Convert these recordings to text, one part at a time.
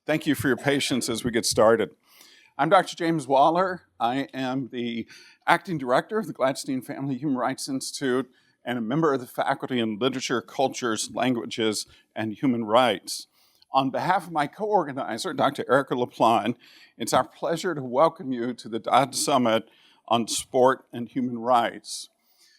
Thank you for your patience as we get started. I'm Dr. James Waller. I am the acting director of the Gladstein Family Human Rights Institute and a member of the faculty in Literature, Cultures, Languages, and Human Rights. On behalf of my co-organizer, Dr. Erica LaPlante, it's our pleasure to welcome you to the Dodd Summit on Sport and Human Rights.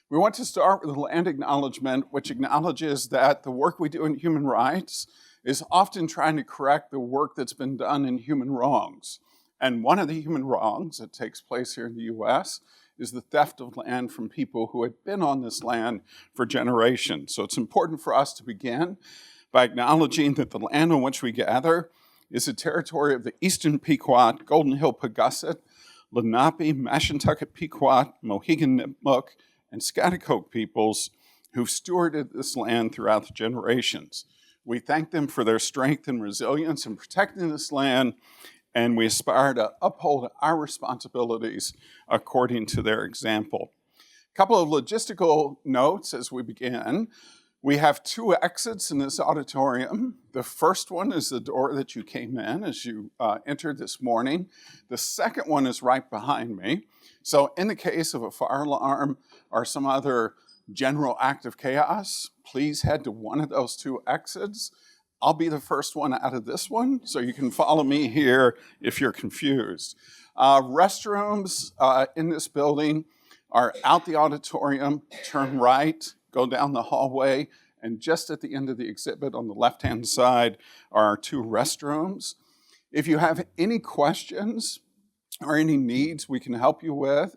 We want to start with a land acknowledgement, which acknowledges that the work we do in human rights is often trying to correct the work that's been done in human wrongs. And one of the human wrongs that takes place here in the US is the theft of land from people who had been on this land for generations. So it's important for us to begin by acknowledging that the land on which we gather is the territory of the Eastern Pequot, Golden Hill Pagusset, Lenape, Mashantucket Pequot, Mohegan Nipmuc, and Schaghticoke peoples who've stewarded this land throughout the generations. We thank them for their strength and resilience in protecting this land, and we aspire to uphold our responsibilities according to their example. A couple of logistical notes as we begin. We have two exits in this auditorium. The first one is the door that you came in as you entered this morning. The second one is right behind me. So in the case of a fire alarm or some other general act of chaos, please head to one of those two exits. I'll be the first one out of this one, so you can follow me here if you're confused. Restrooms in this building are out the auditorium, turn right, go down the hallway, and just at the end of the exhibit on the left-hand side are our two restrooms. If you have any questions or any needs we can help you with,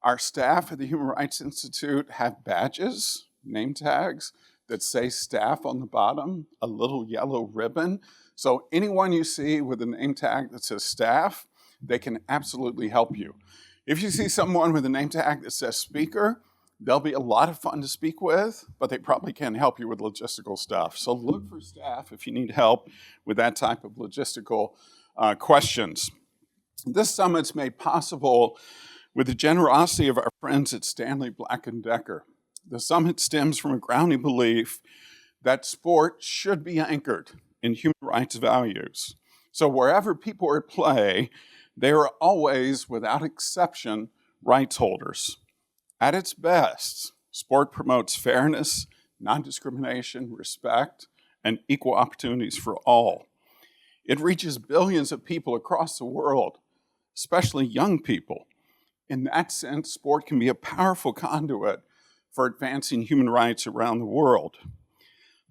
our staff at the Human Rights Institute have badges, name tags, that say staff on the bottom, a little yellow ribbon. So anyone you see with a name tag that says staff, they can absolutely help you. If you see someone with a name tag that says speaker, they'll be a lot of fun to speak with, but they probably can't help you with logistical stuff. So look for staff if you need help with that type of logistical questions. This summit's made possible with the generosity of our friends at Stanley Black & Decker. The summit stems from a grounding belief that sport should be anchored in human rights values. So wherever people are at play, they are always, without exception, rights holders. At its best, sport promotes fairness, non-discrimination, respect, and equal opportunities for all. It reaches billions of people across the world, especially young people. In that sense, sport can be a powerful conduit for advancing human rights around the world.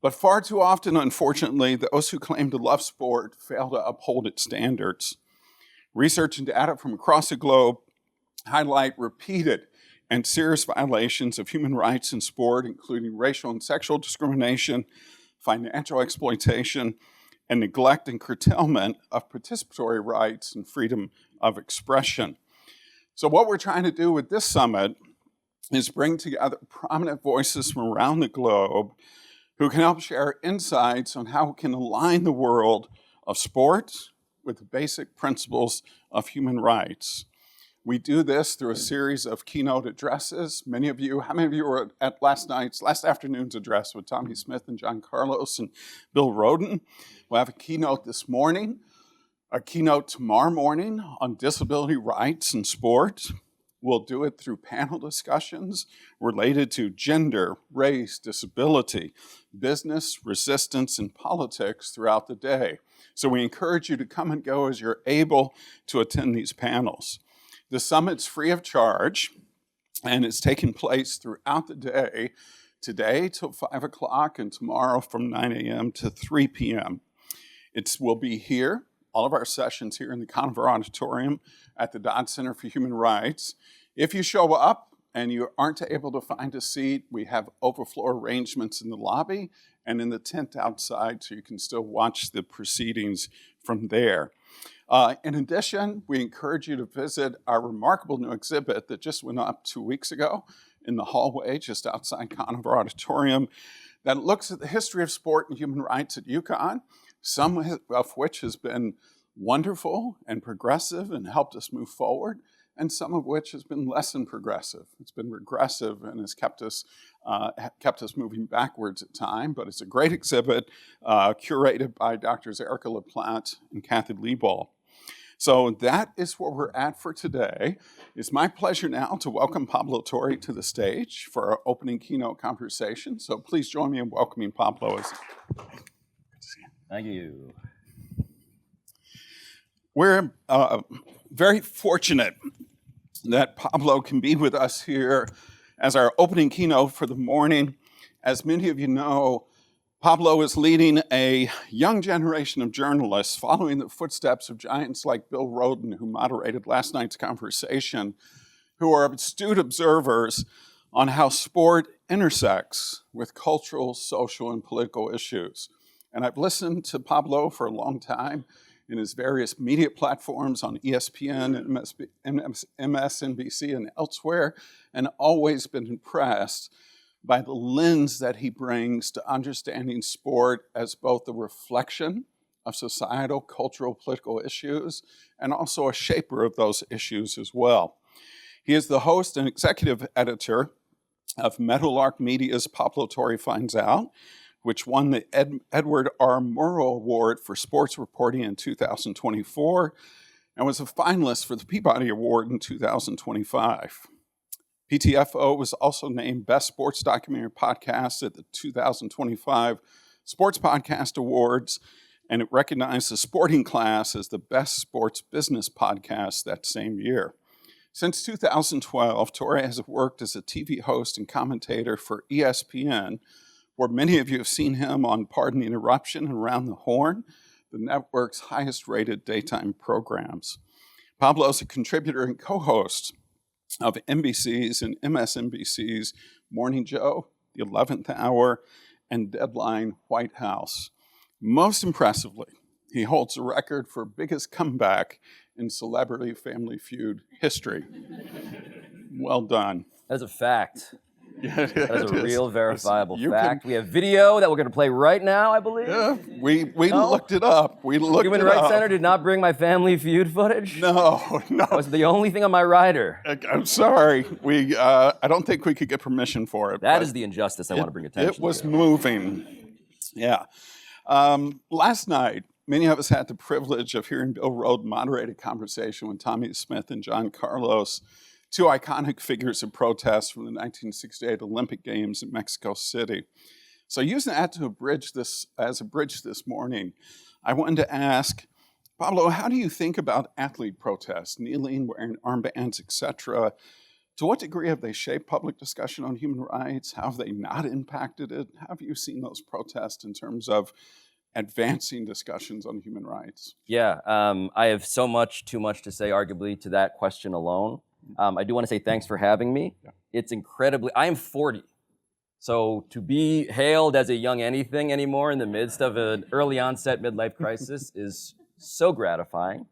But far too often, unfortunately, those who claim to love sport fail to uphold its standards. Research and data from across the globe highlight repeated and serious violations of human rights in sport, including racial and sexual discrimination, financial exploitation, and neglect and curtailment of participatory rights and freedom of expression. So what we're trying to do with this summit is bring together prominent voices from around the globe who can help share insights on how we can align the world of sport with the basic principles of human rights. We do this through a series of keynote addresses. How many of you were at last afternoon's address with Tommy Smith and John Carlos and Bill Roden? We'll have a keynote this morning, a keynote tomorrow morning on disability rights in sport. We'll do it through panel discussions related to gender, race, disability, business, resistance, and politics throughout the day. So we encourage you to come and go as you're able to attend these panels. The summit's free of charge, and it's taking place throughout the day, today till 5 o'clock and tomorrow from 9 a.m. to 3 p.m. We'll be here, all of our sessions here in the Konover Auditorium at the Dodd Center for Human Rights. If you show up and you aren't able to find a seat, we have overflow arrangements in the lobby and in the tent outside, so you can still watch the proceedings from there. In addition, we encourage you to visit our remarkable new exhibit that just went up 2 weeks ago in the hallway just outside Conover Auditorium that looks at the history of sport and human rights at UConn, some of which has been wonderful and progressive and helped us move forward, and some of which has been less than progressive. It's been regressive and has kept us kept us moving backwards at time, but it's a great exhibit curated by Drs. Erica LaPlante and Kathy Lieball. So that is where we're at for today. It's my pleasure now to welcome Pablo Torre to the stage for our opening keynote conversation. So please join me in welcoming Pablo. Good to see you. Thank you. We're very fortunate that Pablo can be with us here as our opening keynote for the morning. As many of you know, Pablo is leading a young generation of journalists following the footsteps of giants like Bill Rhoden, who moderated last night's conversation, who are astute observers on how sport intersects with cultural, social, and political issues. And I've listened to Pablo for a long time in his various media platforms on ESPN, MSNBC, and elsewhere, and always been impressed by the lens that he brings to understanding sport as both a reflection of societal, cultural, political issues, and also a shaper of those issues as well. He is the host and executive editor of Meadowlark Media's Pablo Torre Finds Out, which won the Edward R. Murrow Award for Sports Reporting in 2024, and was a finalist for the Peabody Award in 2025. PTFO was also named Best Sports Documentary Podcast at the 2025 Sports Podcast Awards, and it recognized the Sporting Class as the Best Sports Business Podcast that same year. Since 2012, Torre has worked as a TV host and commentator for ESPN, where many of you have seen him on Pardon the Interruption and Around the Horn, the network's highest-rated daytime programs. Pablo is a contributor and co-host of NBC's and MSNBC's Morning Joe, The 11th Hour, and Deadline White House. Most impressively, he holds the record for biggest comeback in Celebrity Family Feud history. Well done. That's a fact. Yeah, that is a real verifiable fact. We have video that we're going to play right now, I believe. Yeah, we looked it up. Human Rights Center did not bring my Family Feud footage? No. That was the only thing on my rider. I'm sorry. I don't think we could get permission for it. That is the injustice I want to bring attention to. It was moving. Yeah. Last night, many of us had the privilege of hearing Bill Rhoden moderate a conversation with Tommy Smith and John Carlos, two iconic figures of protest from the 1968 Olympic Games in Mexico City. So using that as a bridge this morning, I wanted to ask, Pablo, how do you think about athlete protests, kneeling, wearing armbands, etc.? To what degree have they shaped public discussion on human rights? How have they not impacted it? How have you seen those protests in terms of advancing discussions on human rights? Yeah, I have too much to say, arguably, to that question alone. I do want to say thanks for having me. Yeah. It's incredibly, I am 40. So to be hailed as a young anything anymore in the midst of an early onset midlife crisis is so gratifying.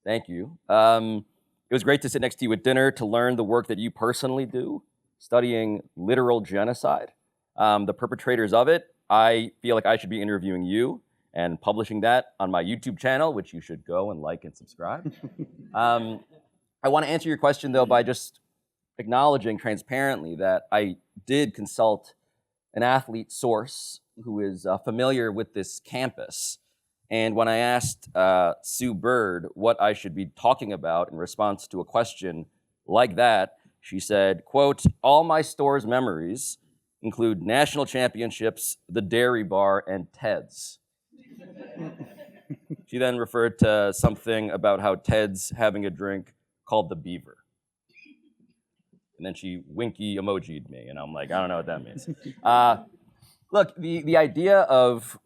Thank you. It was great to sit next to you at dinner to learn the work that you personally do, studying literal genocide. The perpetrators of it, I feel like I should be interviewing you and publishing that on my YouTube channel, which you should go and like and subscribe. I want to answer your question, though, by just acknowledging transparently that I did consult an athlete source who is familiar with this campus. And when I asked Sue Bird what I should be talking about in response to a question like that, she said, quote, "All my Storrs memories include national championships, the dairy bar, and Ted's." She then referred to something about how Ted's having a drink called the Beaver. And then she winky emoji'd me, and I'm like, I don't know what that means. Look, the idea of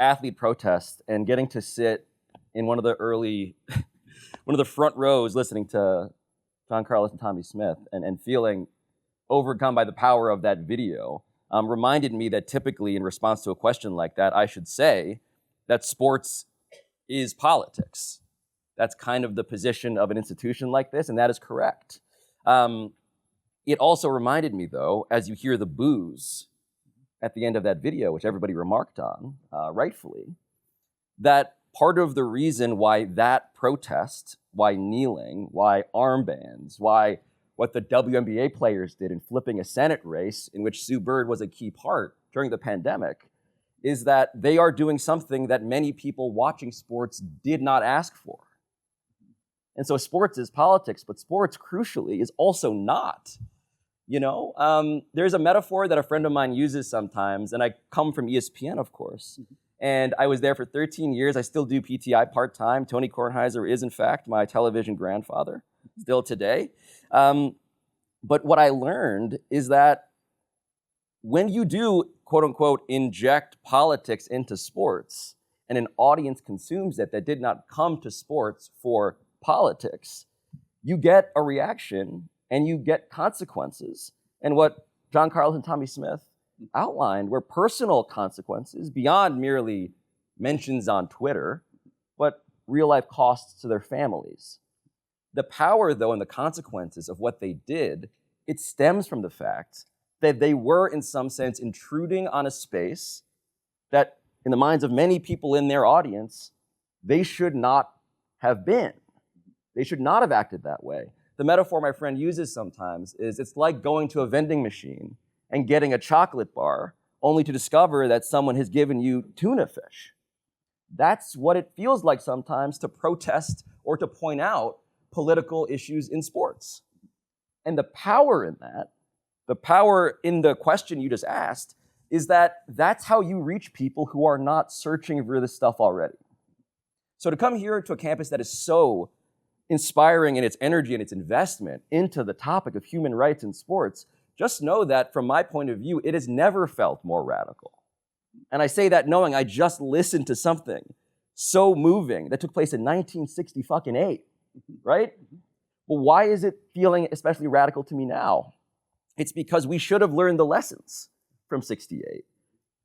athlete protest and getting to sit in one of the front rows listening to John Carlos and Tommy Smith and feeling overcome by the power of that video reminded me that typically in response to a question like that, I should say that sports is politics. That's kind of the position of an institution like this, and that is correct. It also reminded me, though, as you hear the boos at the end of that video, which everybody remarked on, rightfully, that part of the reason why that protest, why kneeling, why armbands, why what the WNBA players did in flipping a Senate race, in which Sue Bird was a key part during the pandemic, is that they are doing something that many people watching sports did not ask for. And so sports is politics, but sports, crucially, is also not. There's a metaphor that a friend of mine uses sometimes, and I come from ESPN, of course. And I was there for 13 years. I still do PTI part-time. Tony Kornheiser is, in fact, my television grandfather, still today. But what I learned is that when you do, quote-unquote, inject politics into sports, and an audience consumes it that did not come to sports for politics, you get a reaction and you get consequences. And what John Carlos and Tommy Smith outlined were personal consequences beyond merely mentions on Twitter, but real-life costs to their families. The power, though, and the consequences of what they did, it stems from the fact that they were, in some sense, intruding on a space that, in the minds of many people in their audience, they should not have been. They should not have acted that way. The metaphor my friend uses sometimes is it's like going to a vending machine and getting a chocolate bar only to discover that someone has given you tuna fish. That's what it feels like sometimes to protest or to point out political issues in sports. And the power in that, the power in the question you just asked, is that that's how you reach people who are not searching for this stuff already. So to come here to a campus that is so inspiring in its energy and its investment into the topic of human rights in sports, just know that from my point of view, it has never felt more radical. And I say that knowing I just listened to something so moving that took place in 1968, right? Well, why is it feeling especially radical to me now? It's because we should have learned the lessons from 68.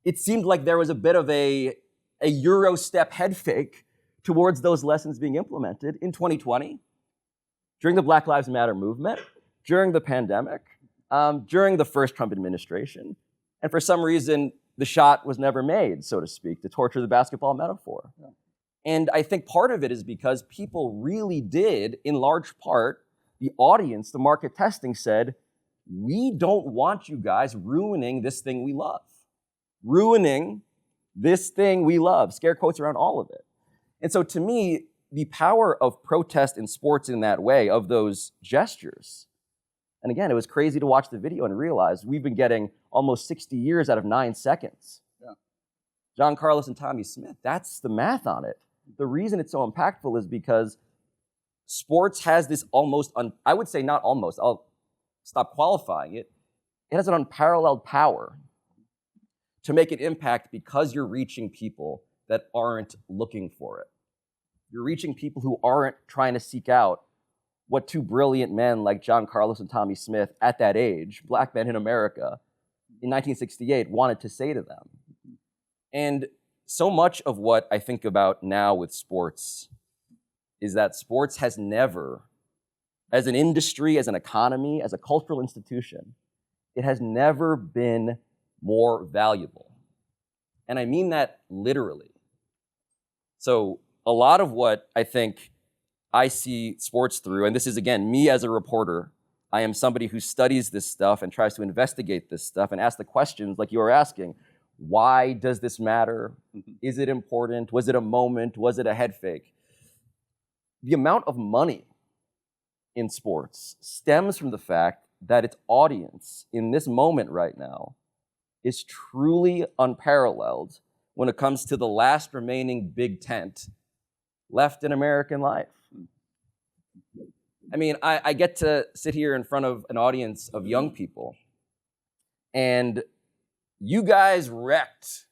It seemed like there was a bit of a Euro step head fake towards those lessons being implemented in 2020, during the Black Lives Matter movement, during the pandemic, during the first Trump administration. And for some reason, the shot was never made, so to speak, to torture the basketball metaphor. Yeah. And I think part of it is because people really did, in large part, the audience, the market testing said, we don't want you guys ruining this thing we love. Ruining this thing we love. Scare quotes around all of it. And so to me, the power of protest in sports in that way, of those gestures, and again, it was crazy to watch the video and realize we've been getting almost 60 years out of 9 seconds. Yeah. John Carlos and Tommy Smith, that's the math on it. The reason it's so impactful is because sports has this almost, I would say not almost, I'll stop qualifying it. It has an unparalleled power to make an impact because you're reaching people that aren't looking for it. You're reaching people who aren't trying to seek out what two brilliant men like John Carlos and Tommy Smith at that age, black men in America, in 1968 wanted to say to them. And so much of what I think about now with sports is that sports has never, as an industry, as an economy, as a cultural institution, it has never been more valuable. And I mean that literally. So a lot of what I think I see sports through, and this is, again, me as a reporter, I am somebody who studies this stuff and tries to investigate this stuff and ask the questions like you were asking. Why does this matter? Is it important? Was it a moment? Was it a head fake? The amount of money in sports stems from the fact that its audience in this moment right now is truly unparalleled when it comes to the last remaining big tent left in American life. I mean, I get to sit here in front of an audience of young people, and you guys wrecked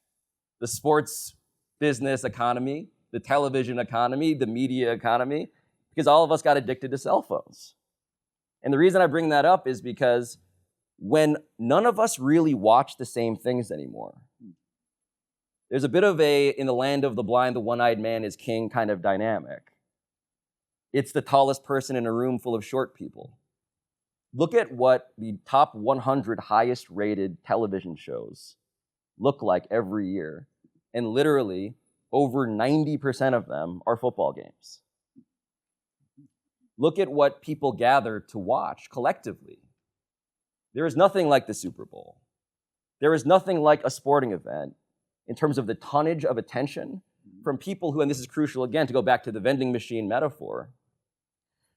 the sports business economy, the television economy, the media economy, because all of us got addicted to cell phones. And the reason I bring that up is because when none of us really watch the same things anymore, there's a bit of a, in the land of the blind, the one-eyed man is king kind of dynamic. It's the tallest person in a room full of short people. Look at what the top 100 highest rated television shows look like every year. And literally, over 90% of them are football games. Look at what people gather to watch collectively. There is nothing like the Super Bowl. There is nothing like a sporting event in terms of the tonnage of attention from people who, and this is crucial again to go back to the vending machine metaphor,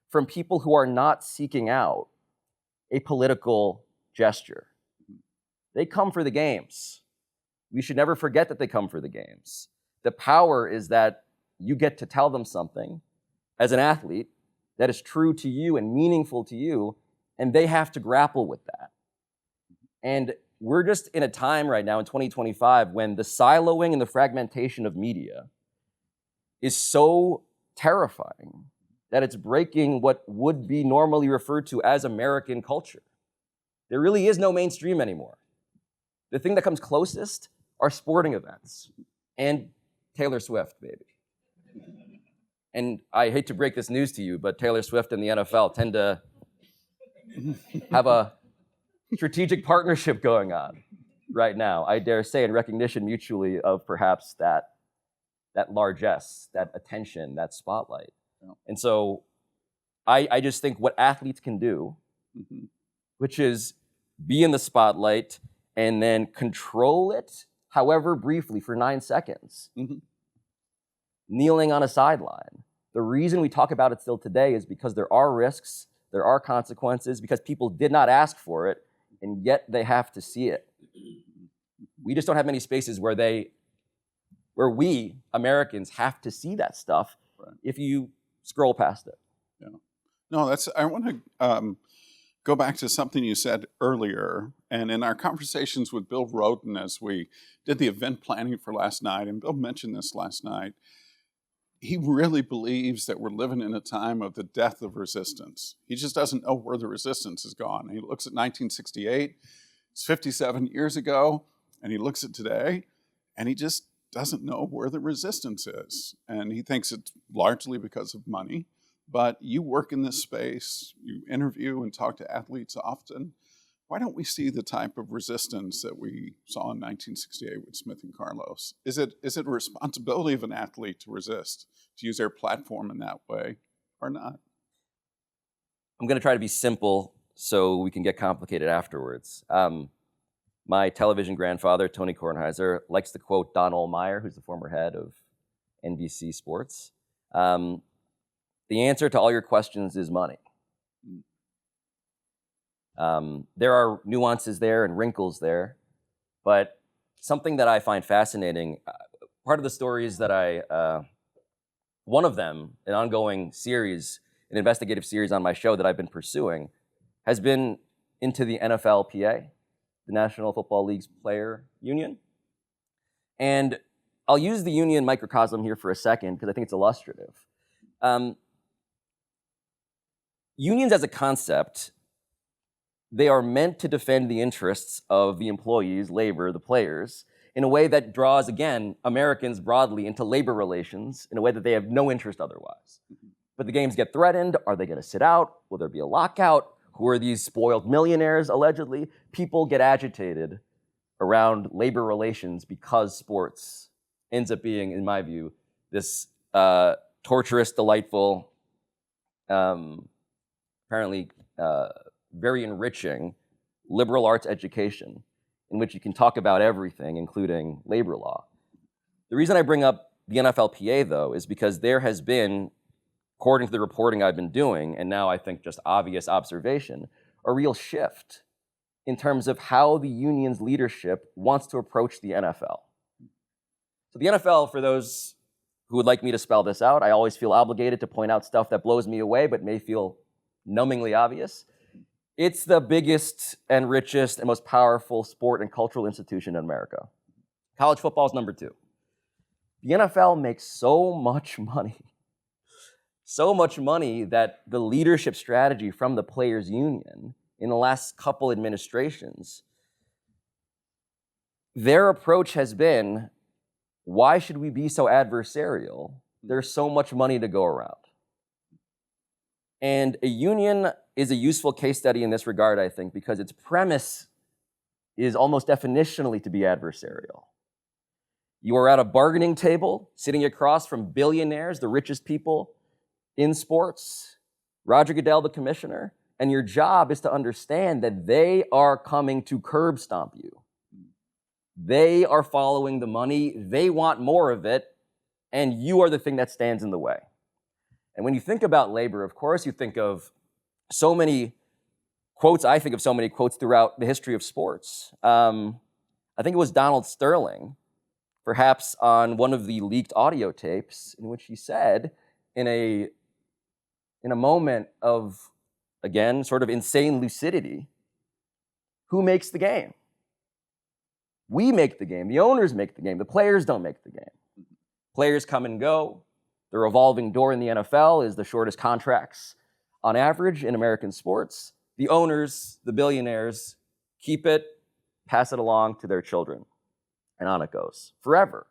from people who are not seeking out a political gesture. They come for the games. We should never forget that they come for the games. The power is that you get to tell them something as an athlete that is true to you and meaningful to you, and they have to grapple with that. And we're just in a time right now in 2025 when the siloing and the fragmentation of media is so terrifying that it's breaking what would be normally referred to as American culture. There really is no mainstream anymore. The thing that comes closest are sporting events and Taylor Swift, baby. And I hate to break this news to you, but Taylor Swift and the NFL tend to have a strategic partnership going on right now, I dare say, in recognition mutually of perhaps that largesse, that attention, that spotlight. Yeah. And so I just think what athletes can do, which is be in the spotlight and then control it, however briefly, for 9 seconds, kneeling on a sideline. The reason we talk about it still today is because there are risks, there are consequences, because people did not ask for it, and yet they have to see it. We just don't have many spaces where we, Americans, have to see that stuff if you scroll past it. Yeah. No, I want to go back to something you said earlier, and in our conversations with Bill Roden as we did the event planning for last night, and Bill mentioned this last night, he really believes that we're living in a time of the death of resistance. He just doesn't know where the resistance has gone. He looks at 1968, it's 57 years ago, and he looks at today, and he just doesn't know where the resistance is. And he thinks it's largely because of money. But you work in this space, you interview and talk to athletes often. Why don't we see the type of resistance that we saw in 1968 with Smith and Carlos? Is it a responsibility of an athlete to resist, to use their platform in that way, or not? I'm going to try to be simple so we can get complicated afterwards. My television grandfather, Tony Kornheiser, likes to quote Don Ohlmeyer, who's the former head of NBC Sports. The answer to all your questions is money. There are nuances there and wrinkles there, but something that I find fascinating, part of the stories that one of them, an ongoing series, an investigative series on my show that I've been pursuing, has been into the NFLPA, the National Football League's player union. And I'll use the union microcosm here for a second because I think it's illustrative. Unions as a concept, they are meant to defend the interests of the employees, labor, the players, in a way that draws, again, Americans broadly into labor relations in a way that they have no interest otherwise. But the games get threatened. Are they going to sit out? Will there be a lockout? Who are these spoiled millionaires, allegedly? People get agitated around labor relations because sports ends up being, in my view, this torturous, delightful, apparently very enriching liberal arts education in which you can talk about everything, including labor law. The reason I bring up the NFLPA, though, is because there has been, according to the reporting I've been doing, and now I think just obvious observation, a real shift in terms of how the union's leadership wants to approach the NFL. So the NFL, for those who would like me to spell this out, I always feel obligated to point out stuff that blows me away but may feel numbingly obvious. It's the biggest and richest and most powerful sport and cultural institution in America. College football is number 2. The NFL makes so much money that the leadership strategy from the players' union in the last couple administrations, their approach has been, why should we be so adversarial? There's so much money to go around. And a union is a useful case study in this regard, I think, because its premise is almost definitionally to be adversarial. You are at a bargaining table, sitting across from billionaires, the richest people in sports, Roger Goodell, the commissioner, and your job is to understand that they are coming to curb stomp you. They are following the money, they want more of it, and you are the thing that stands in the way. And when you think about labor, of course, you think of so many quotes. I think of so many quotes throughout the history of sports. I think it was Donald Sterling, perhaps on one of the leaked audio tapes, in which he said, in a moment of, again, sort of insane lucidity, who makes the game? We make the game. The owners make the game. The players don't make the game. Players come and go. The revolving door in the NFL is the shortest contracts on average in American sports. The owners, the billionaires, keep it, pass it along to their children. And on it goes, forever.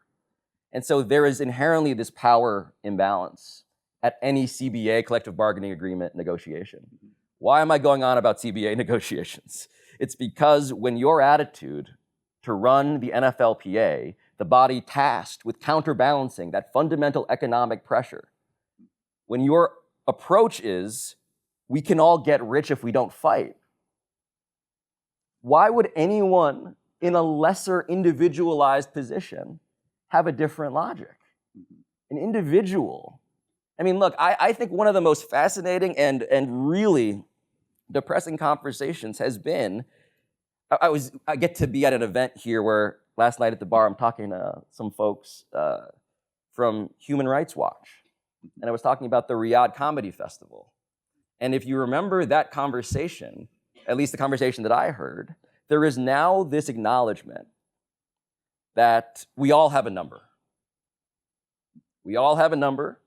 And so there is inherently this power imbalance at any CBA, collective bargaining agreement negotiation. Why am I going on about CBA negotiations? It's because when your attitude to run the NFLPA, the body tasked with counterbalancing that fundamental economic pressure, when your approach is, we can all get rich if we don't fight, why would anyone in a lesser individualized position have a different logic? An individual. I mean, look, I think one of the most fascinating and really depressing conversations has been, I get to be at an event here where last night at the bar, I'm talking to some folks from Human Rights Watch. And I was talking about the Riyadh Comedy Festival. And if you remember that conversation, at least the conversation that I heard, there is now this acknowledgement that we all have a number. We all have a number.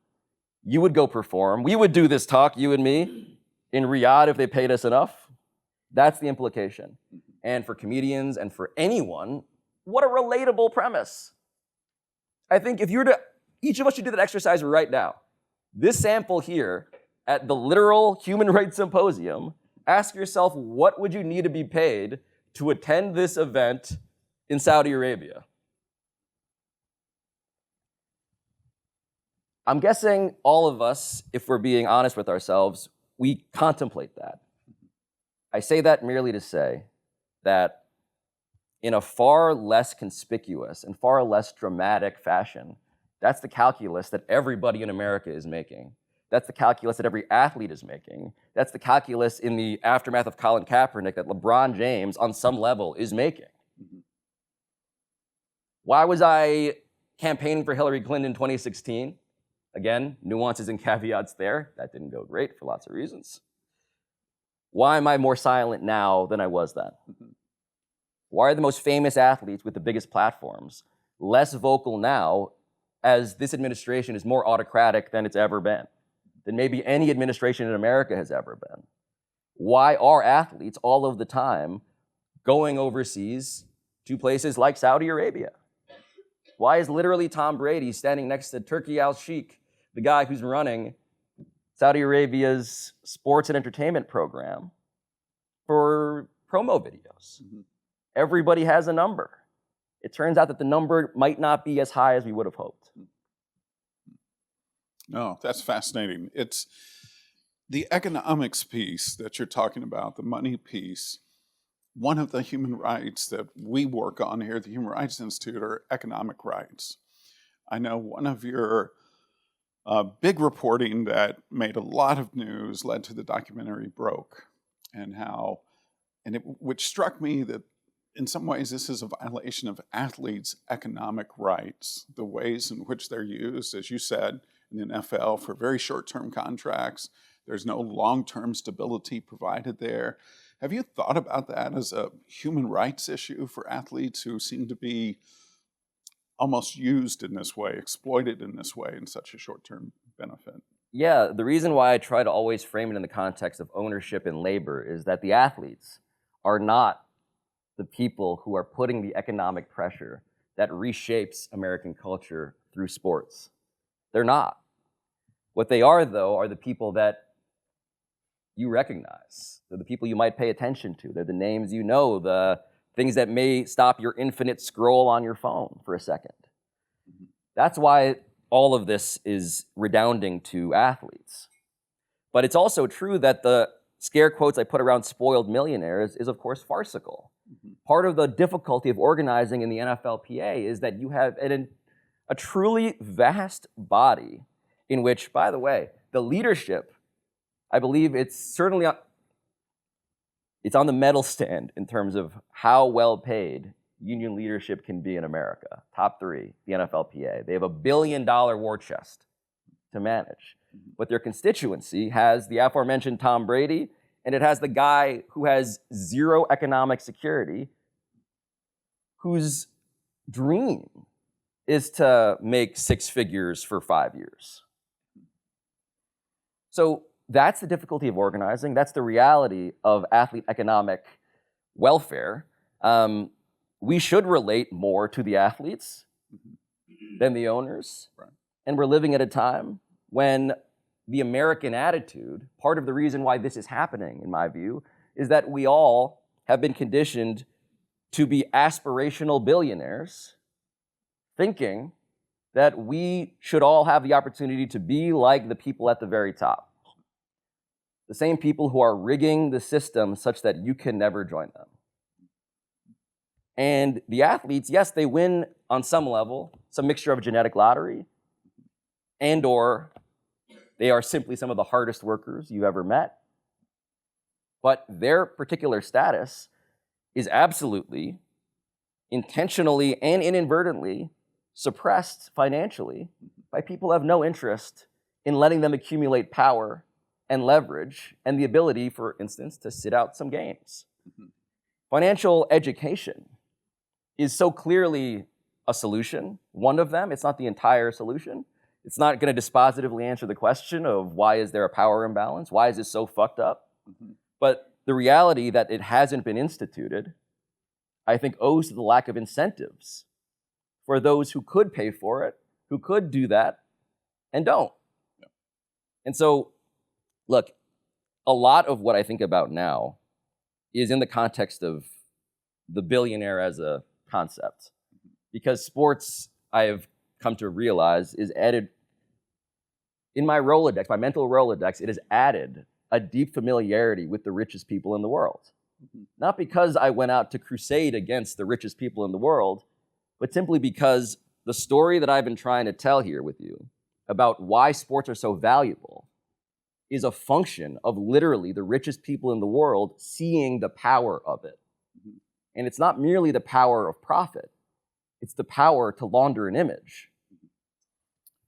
You would go perform. We would do this talk, you and me, in Riyadh if they paid us enough. That's the implication. And for comedians and for anyone, what a relatable premise. I think if you were to, each of us should do that exercise right now. This sample here at the literal Human Rights Symposium, ask yourself, what would you need to be paid to attend this event in Saudi Arabia? I'm guessing all of us, if we're being honest with ourselves, we contemplate that. I say that merely to say that in a far less conspicuous and far less dramatic fashion, that's the calculus that everybody in America is making. That's the calculus that every athlete is making. That's the calculus in the aftermath of Colin Kaepernick that LeBron James, on some level, is making. Why was I campaigning for Hillary Clinton in 2016? Again, nuances and caveats there. That didn't go great for lots of reasons. Why am I more silent now than I was then? Why are the most famous athletes with the biggest platforms less vocal now as this administration is more autocratic than it's ever been, than maybe any administration in America has ever been? Why are athletes all of the time going overseas to places like Saudi Arabia? Why is literally Tom Brady standing next to Turki Al-Sheikh, the guy who's running Saudi Arabia's sports and entertainment program, for promo videos? Everybody has a number. It turns out that the number might not be as high as we would have hoped. No, that's fascinating. It's the economics piece that you're talking about, the money piece. One of the human rights that we work on here at the Human Rights Institute are economic rights. I know one of your big reporting that made a lot of news led to the documentary Broke, and how, which struck me that in some ways this is a violation of athletes' economic rights, the ways in which they're used, as you said, in the NFL for very short-term contracts. There's no long-term stability provided there. Have you thought about that as a human rights issue for athletes who seem to be almost used in this way, exploited in this way in such a short-term benefit? Yeah, the reason why I try to always frame it in the context of ownership and labor is that the athletes are not the people who are putting the economic pressure that reshapes American culture through sports. They're not. What they are, though, are the people that you recognize. They're the people you might pay attention to. They're the names you know, the things that may stop your infinite scroll on your phone for a second. That's why all of this is redounding to athletes. But it's also true that the scare quotes I put around spoiled millionaires is, of course, farcical. Part of the difficulty of organizing in the NFLPA is that you have a truly vast body in which, by the way, the leadership, I believe it's certainly it's on the medal stand in terms of how well paid union leadership can be in America. Top 3, the NFLPA. They have $1 billion war chest to manage. But their constituency has the aforementioned Tom Brady, and it has the guy who has zero economic security, whose dream is to make 6 figures for 5 years. So that's the difficulty of organizing. That's the reality of athlete economic welfare. We should relate more to the athletes than the owners. Right. And we're living at a time when the American attitude, part of the reason why this is happening, in my view, is that we all have been conditioned to be aspirational billionaires, thinking that we should all have the opportunity to be like the people at the very top. The same people who are rigging the system such that you can never join them. And the athletes, yes, they win on some level, some mixture of genetic lottery, and or they are simply some of the hardest workers you've ever met. But their particular status is absolutely, intentionally and inadvertently suppressed financially by people who have no interest in letting them accumulate power and leverage and the ability, for instance, to sit out some games. Financial education is so clearly a solution, one of them. It's not the entire solution. It's not going to dispositively answer the question of why is there a power imbalance? Why is this so fucked up? But the reality that it hasn't been instituted, I think, owes to the lack of incentives for those who could pay for it, who could do that, and don't. Yeah. And so, look, a lot of what I think about now is in the context of the billionaire as a concept. Because sports, I have come to realize, is added in my Rolodex, my mental Rolodex, it has added a deep familiarity with the richest people in the world. Not because I went out to crusade against the richest people in the world, but simply because the story that I've been trying to tell here with you about why sports are so valuable is a function of literally the richest people in the world seeing the power of it. And it's not merely the power of profit. It's the power to launder an image.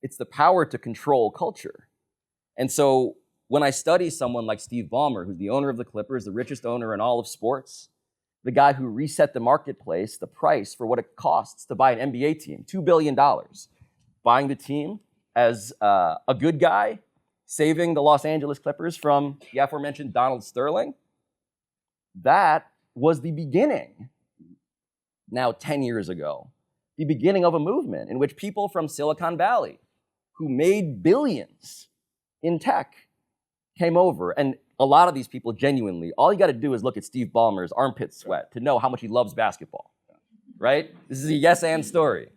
It's the power to control culture. And so when I study someone like Steve Ballmer, who's the owner of the Clippers, the richest owner in all of sports, the guy who reset the marketplace, the price for what it costs to buy an NBA team, $2 billion, buying the team as a good guy, saving the Los Angeles Clippers from the aforementioned Donald Sterling, that was the beginning, now 10 years ago, the beginning of a movement in which people from Silicon Valley who made billions in tech came over. And a lot of these people genuinely, all you got to do is look at Steve Ballmer's armpit sweat to know how much he loves basketball, right? This is a yes and story.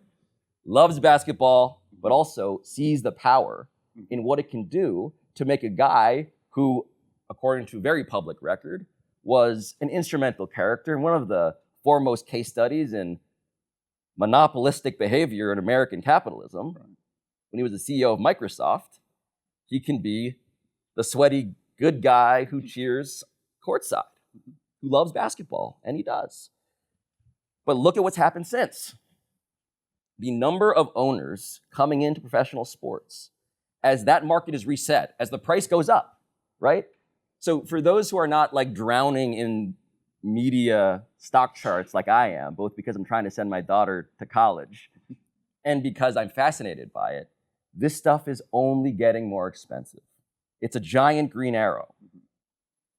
Loves basketball, but also sees the power in what it can do to make a guy who, according to a very public record, was an instrumental character and one of the foremost case studies in monopolistic behavior in American capitalism. When he was the CEO of Microsoft, he can be the sweaty good guy who cheers courtside, who loves basketball, and he does. But look at what's happened since. The number of owners coming into professional sports, as that market is reset, as the price goes up, right? So for those who are not like drowning in media stock charts like I am, both because I'm trying to send my daughter to college and because I'm fascinated by it, this stuff is only getting more expensive. It's a giant green arrow.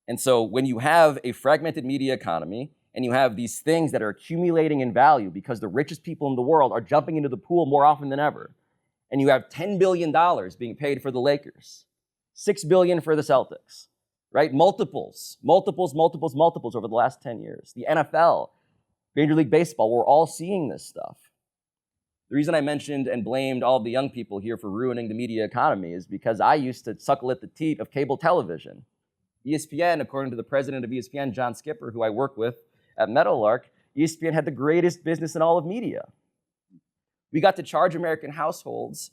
And so when you have a fragmented media economy and you have these things that are accumulating in value because the richest people in the world are jumping into the pool more often than ever, and you have $10 billion being paid for the Lakers, $6 billion for the Celtics, right? Multiples over the last 10 years. The NFL, Major League Baseball, we're all seeing this stuff. The reason I mentioned and blamed all the young people here for ruining the media economy is because I used to suckle at the teat of cable television. ESPN, according to the president of ESPN, John Skipper, who I work with at Meadowlark, ESPN had the greatest business in all of media. We got to charge American households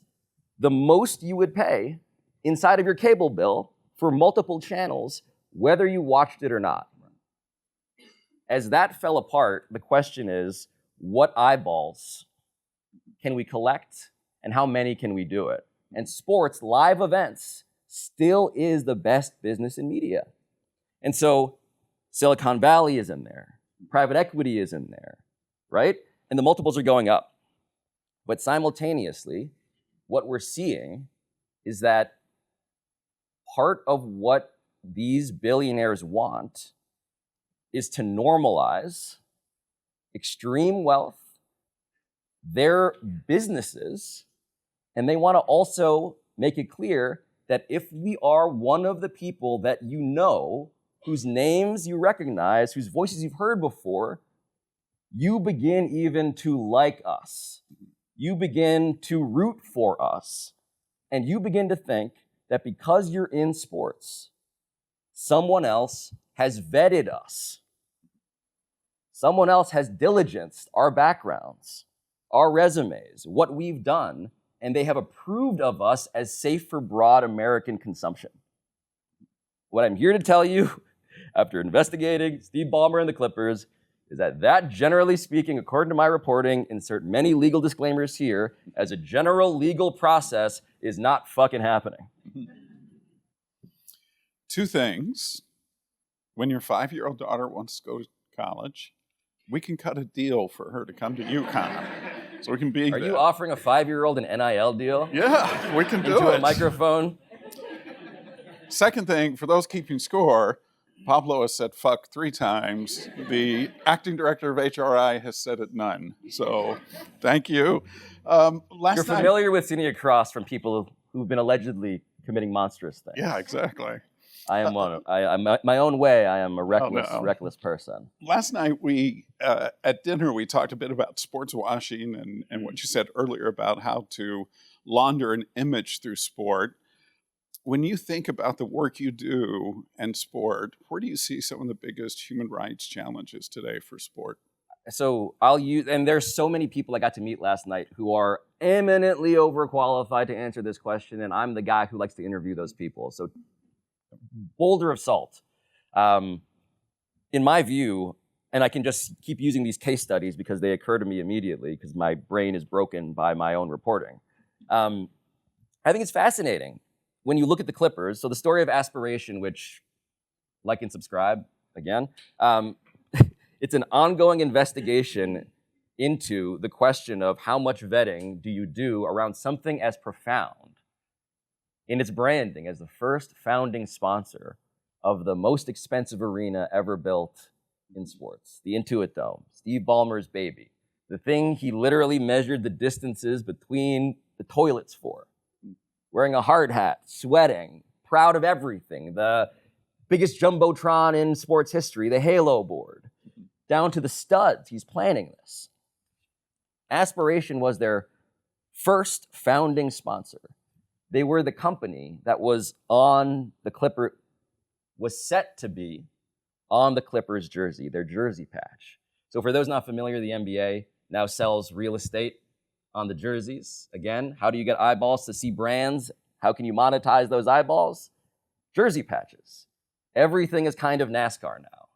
the most you would pay inside of your cable bill for multiple channels, whether you watched it or not. As that fell apart, the question is, what eyeballs can we collect and how many can we do it? And sports, live events, still is the best business in media. And so Silicon Valley is in there, private equity is in there, right? And the multiples are going up. But simultaneously, what we're seeing is that part of what these billionaires want is to normalize extreme wealth, their businesses, and they want to also make it clear that if we are one of the people that you know, whose names you recognize, whose voices you've heard before, you begin even to like us. You begin to root for us. And you begin to think that because you're in sports, someone else has vetted us. Someone else has diligenced our backgrounds, our resumes, what we've done, and they have approved of us as safe for broad American consumption. What I'm here to tell you, after investigating Steve Ballmer and the Clippers, is that generally speaking, according to my reporting, insert many legal disclaimers here, as a general legal process, is not fucking happening. Two things. When your 5-year-old daughter wants to go to college, we can cut a deal for her to come to UConn. So we can be Are you offering a 5-year-old an NIL deal? Yeah, we can do Into it. a microphone? Second thing, for those keeping score, Pablo has said fuck 3 times. The acting director of HRI has said it none. So thank you. You're familiar with sitting across from people who've been allegedly committing monstrous things. Yeah, exactly. I am one. I'm my own way. I am a reckless person. Last night we at dinner we talked a bit about sports washing and what you said earlier about how to launder an image through sport. When you think about the work you do in sport, where do you see some of the biggest human rights challenges today for sport? So and there's so many people I got to meet last night who are eminently overqualified to answer this question, and I'm the guy who likes to interview those people. So boulder of salt. In my view, and I can just keep using these case studies because they occur to me immediately because my brain is broken by my own reporting. I think it's fascinating when you look at the Clippers. So the story of aspiration, which like and subscribe again, it's an ongoing investigation into the question of how much vetting do you do around something as profound in its branding as the first founding sponsor of the most expensive arena ever built in sports, the Intuit Dome, Steve Ballmer's baby, the thing he literally measured the distances between the toilets for, wearing a hard hat, sweating, proud of everything, the biggest jumbotron in sports history, the Halo board, down to the studs. He's planning this. Aspiration was their first founding sponsor. They were the company that was set to be on the Clippers jersey, their jersey patch. So for those not familiar, the NBA now sells real estate on the jerseys. Again, how do you get eyeballs to see brands? How can you monetize those eyeballs? Jersey patches. Everything is kind of NASCAR now.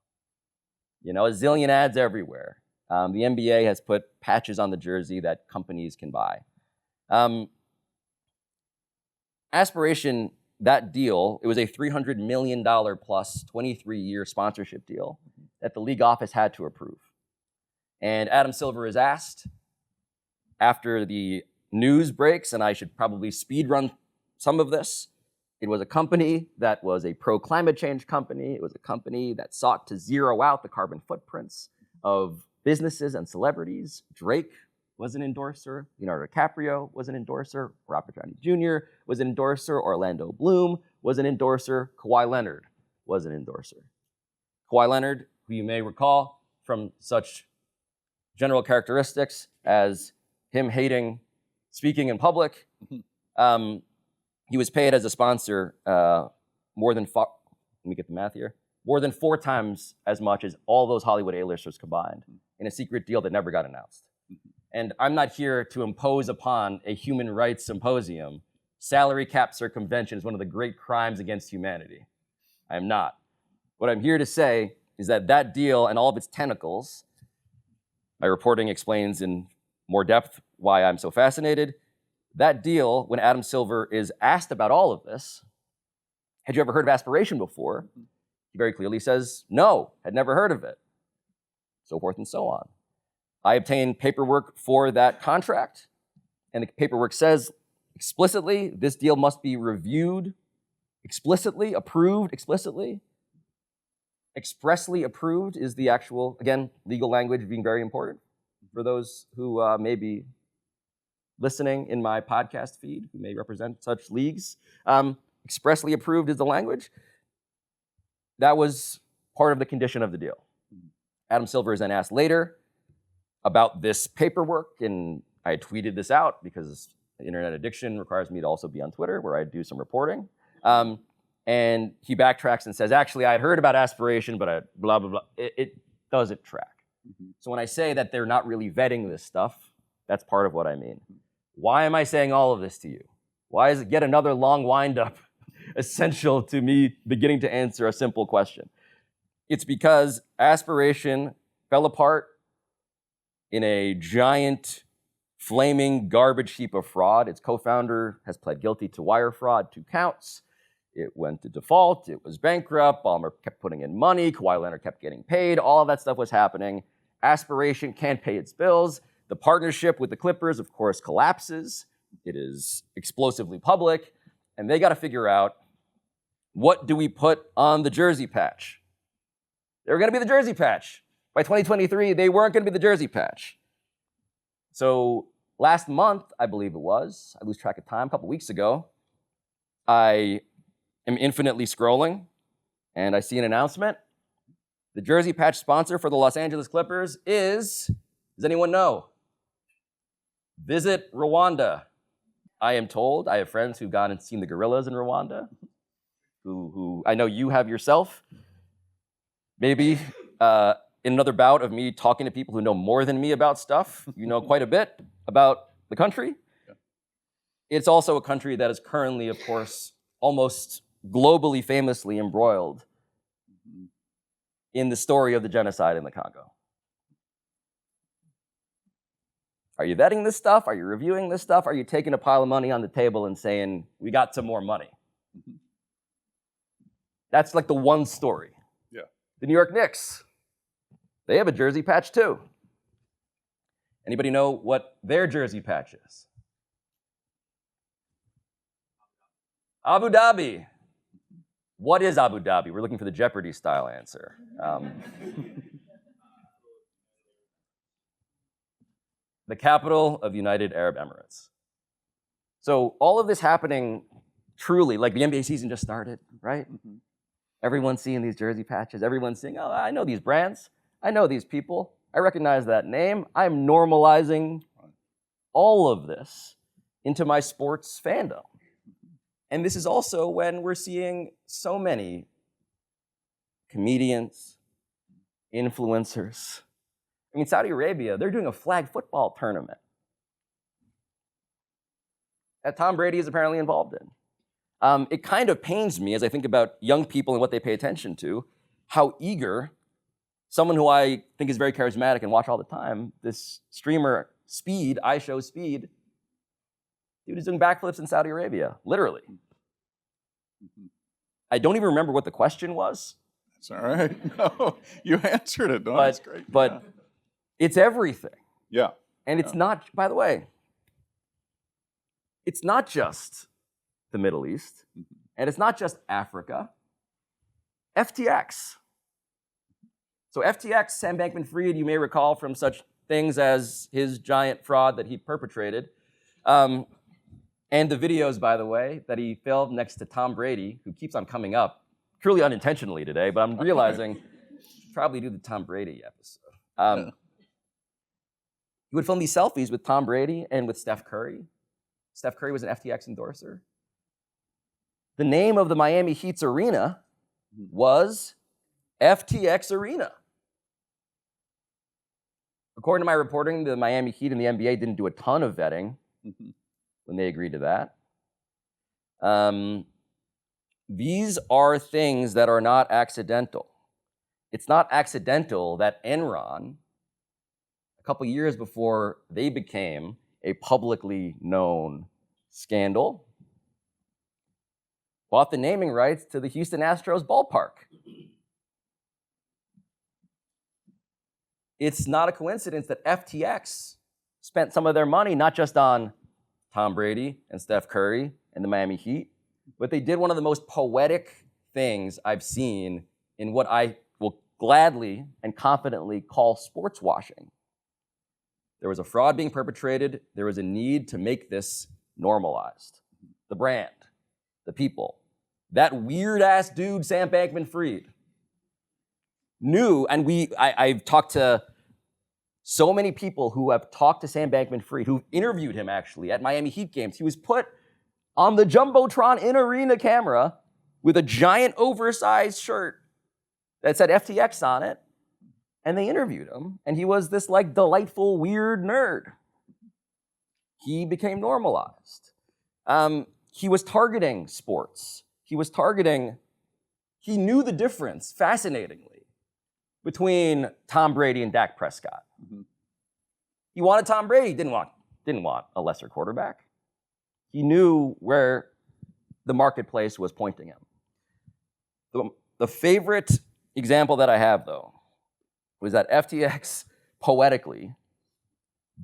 You know, a zillion ads everywhere. The NBA has put patches on the jersey that companies can buy. Aspiration, that deal, it was a $300 million plus 23-year sponsorship deal that the league office had to approve. And Adam Silver is asked, after the news breaks, and I should probably speed run some of this, it was a company that was a pro-climate change company. It was a company that sought to zero out the carbon footprints of businesses and celebrities. Drake was an endorser. Leonardo DiCaprio was an endorser. Robert Downey Jr. was an endorser. Orlando Bloom was an endorser. Kawhi Leonard was an endorser. Kawhi Leonard, who you may recall from such general characteristics as him hating speaking in public. He was paid as a sponsor more than 4 times as much as all those Hollywood A-listers combined in a secret deal that never got announced. And I'm not here to impose upon a human rights symposium. Salary cap circumvention is one of the great crimes against humanity. I am not. What I'm here to say is that that deal and all of its tentacles, my reporting explains in more depth why I'm so fascinated. That deal, when Adam Silver is asked about all of this, had you ever heard of aspiration before? He very clearly says, no, had never heard of it. So forth and so on. I obtained paperwork for that contract, and the paperwork says explicitly, this deal must be reviewed explicitly, approved explicitly. Expressly approved is the actual, again, legal language being very important for those who may be listening in my podcast feed, who may represent such leagues. Expressly approved is the language. That was part of the condition of the deal. Adam Silver is then asked later about this paperwork, and I tweeted this out because internet addiction requires me to also be on Twitter, where I do some reporting. And he backtracks and says, actually, I had heard about aspiration, but I blah, blah, blah. It doesn't track. So when I say that they're not really vetting this stuff, that's part of what I mean. Why am I saying all of this to you? Why is it yet another long wind-up essential to me beginning to answer a simple question? It's because aspiration fell apart in a giant, flaming garbage heap of fraud. Its co-founder has pled guilty to wire fraud, 2 counts. It went to default. It was bankrupt. Ballmer kept putting in money. Kawhi Leonard kept getting paid. All of that stuff was happening. Aspiration can't pay its bills. The partnership with the Clippers, of course, collapses. It is explosively public. And they got to figure out, what do we put on the jersey patch? They were going to be the jersey patch. By 2023, they weren't going to be the jersey patch. So last month, I believe it was, I lose track of time, a couple weeks ago, I am infinitely scrolling, and I see an announcement. The jersey patch sponsor for the Los Angeles Clippers is, does anyone know? Visit Rwanda. I am told, I have friends who've gone and seen the gorillas in Rwanda, who I know you have yourself. Maybe in another bout of me talking to people who know more than me about stuff, you know quite a bit about the country. It's also a country that is currently, of course, almost globally famously embroiled in the story of the genocide in the Congo. Are you vetting this stuff? Are you reviewing this stuff? Are you taking a pile of money on the table and saying, we got some more money? That's like the one story. Yeah. The New York Knicks, they have a jersey patch too. Anybody know what their jersey patch is? Abu Dhabi. What is Abu Dhabi? We're looking for the Jeopardy style answer. The capital of United Arab Emirates. So all of this happening truly, like the NBA season just started, right? Everyone's seeing these jersey patches. Everyone's seeing, oh, I know these brands. I know these people. I recognize that name. I'm normalizing all of this into my sports fandom. And this is also when we're seeing so many comedians, influencers. I mean, Saudi Arabia, they're doing a flag football tournament that Tom Brady is apparently involved in. It kind of pains me as I think about young people and what they pay attention to, how eager someone who I think is very charismatic and watch all the time, this streamer Speed, iShow Speed, dude is doing backflips in Saudi Arabia, literally. I don't even remember what the question was. That's all right. No, you answered it. No, that's great. But it's everything. Yeah. And it's not, by the way, it's not just the Middle East, and it's not just Africa. FTX. So FTX, Sam Bankman-Fried, you may recall from such things as his giant fraud that he perpetrated. And the videos, by the way, that he filmed next to Tom Brady, who keeps on coming up, truly unintentionally today, but I'm realizing probably do the Tom Brady episode. He would film these selfies with Tom Brady and with Steph Curry. Steph Curry was an FTX endorser. The name of the Miami Heat's arena was FTX Arena. According to my reporting, the Miami Heat and the NBA didn't do a ton of vetting when they agreed to that. These are things that are not accidental. It's not accidental that Enron, a couple years before they became a publicly known scandal, bought the naming rights to the Houston Astros ballpark. It's not a coincidence that FTX spent some of their money not just on Tom Brady and Steph Curry and the Miami Heat, but they did one of the most poetic things I've seen in what I will gladly and confidently call sports washing. There was a fraud being perpetrated. There was a need to make this normalized. The brand, the people. That weird-ass dude, Sam Bankman-Fried, knew, and I've talked to so many people who have talked to Sam Bankman-Fried, who interviewed him actually at Miami Heat games. He was put on the Jumbotron in-arena camera with a giant oversized shirt that said FTX on it, and they interviewed him, and he was this like delightful, weird nerd. He became normalized. He was targeting sports. He knew the difference, fascinatingly, between Tom Brady and Dak Prescott. He wanted Tom Brady, didn't want a lesser quarterback. He knew where the marketplace was pointing him. The favorite example that I have, though, was that FTX poetically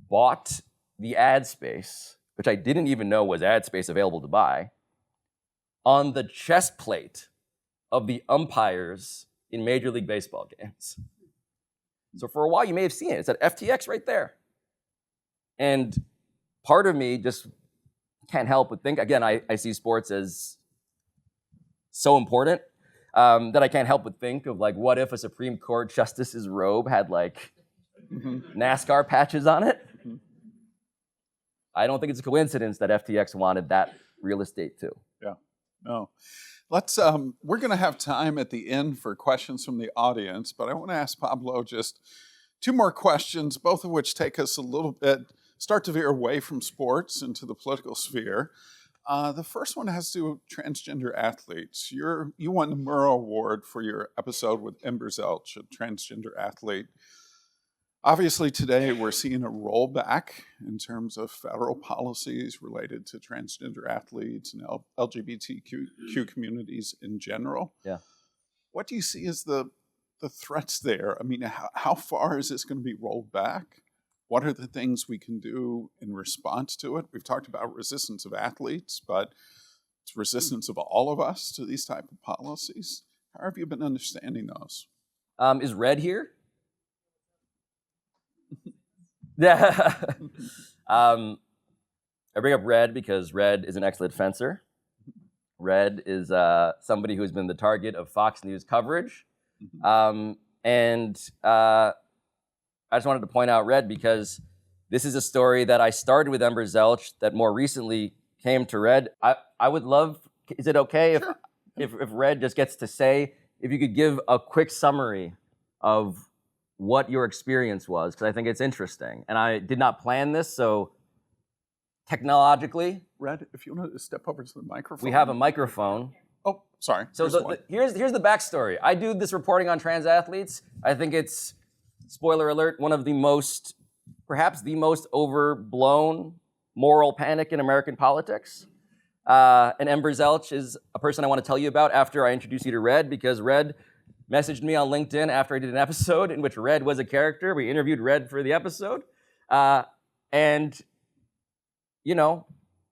bought the ad space, which I didn't even know was ad space available to buy, on the chest plate of the umpires in Major League Baseball games. So for a while, you may have seen it. It said FTX right there. And part of me just can't help but think, again, I see sports as so important that I can't help but think of, like, what if a Supreme Court justice's robe had, like, NASCAR patches on it? I don't think it's a coincidence that FTX wanted that real estate too. Yeah, no. Let's, we're going to have time at the end for questions from the audience, but I want to ask Pablo just two more questions, both of which take us a little bit, start to veer away from sports into the political sphere. The first one has to do with transgender athletes. You won the Murrow Award for your episode with Ember Zelch, a transgender athlete. Obviously, today we're seeing a rollback in terms of federal policies related to transgender athletes and LGBTQ communities in general. Yeah. What do you see as the threats there? I mean, how far is this going to be rolled back? What are the things we can do in response to it? We've talked about resistance of athletes, but it's resistance of all of us to these type of policies. How have you been understanding those? Is Red here? Yeah. I bring up Red because Red is an excellent fencer. Red is somebody who's been the target of Fox News coverage. And I just wanted to point out Red because this is a story that I started with Ember Zelch that more recently came to Red. I would love, is it okay Sure. if Red just gets to say, if you could give a quick summary of what your experience was, because I think it's interesting. And I did not plan this, so technologically, Red, if you want to step over to the microphone. we have a microphone. Oh, sorry. So here's the backstory. I do this reporting on trans athletes. I think it's, spoiler alert, one of the most, perhaps the most overblown moral panic in American politics. And Ember Zelch is a person I want to tell you about after I introduce you to Red, because Red messaged me on LinkedIn after I did an episode in which Red was a character. We interviewed Red for the episode. And, you know,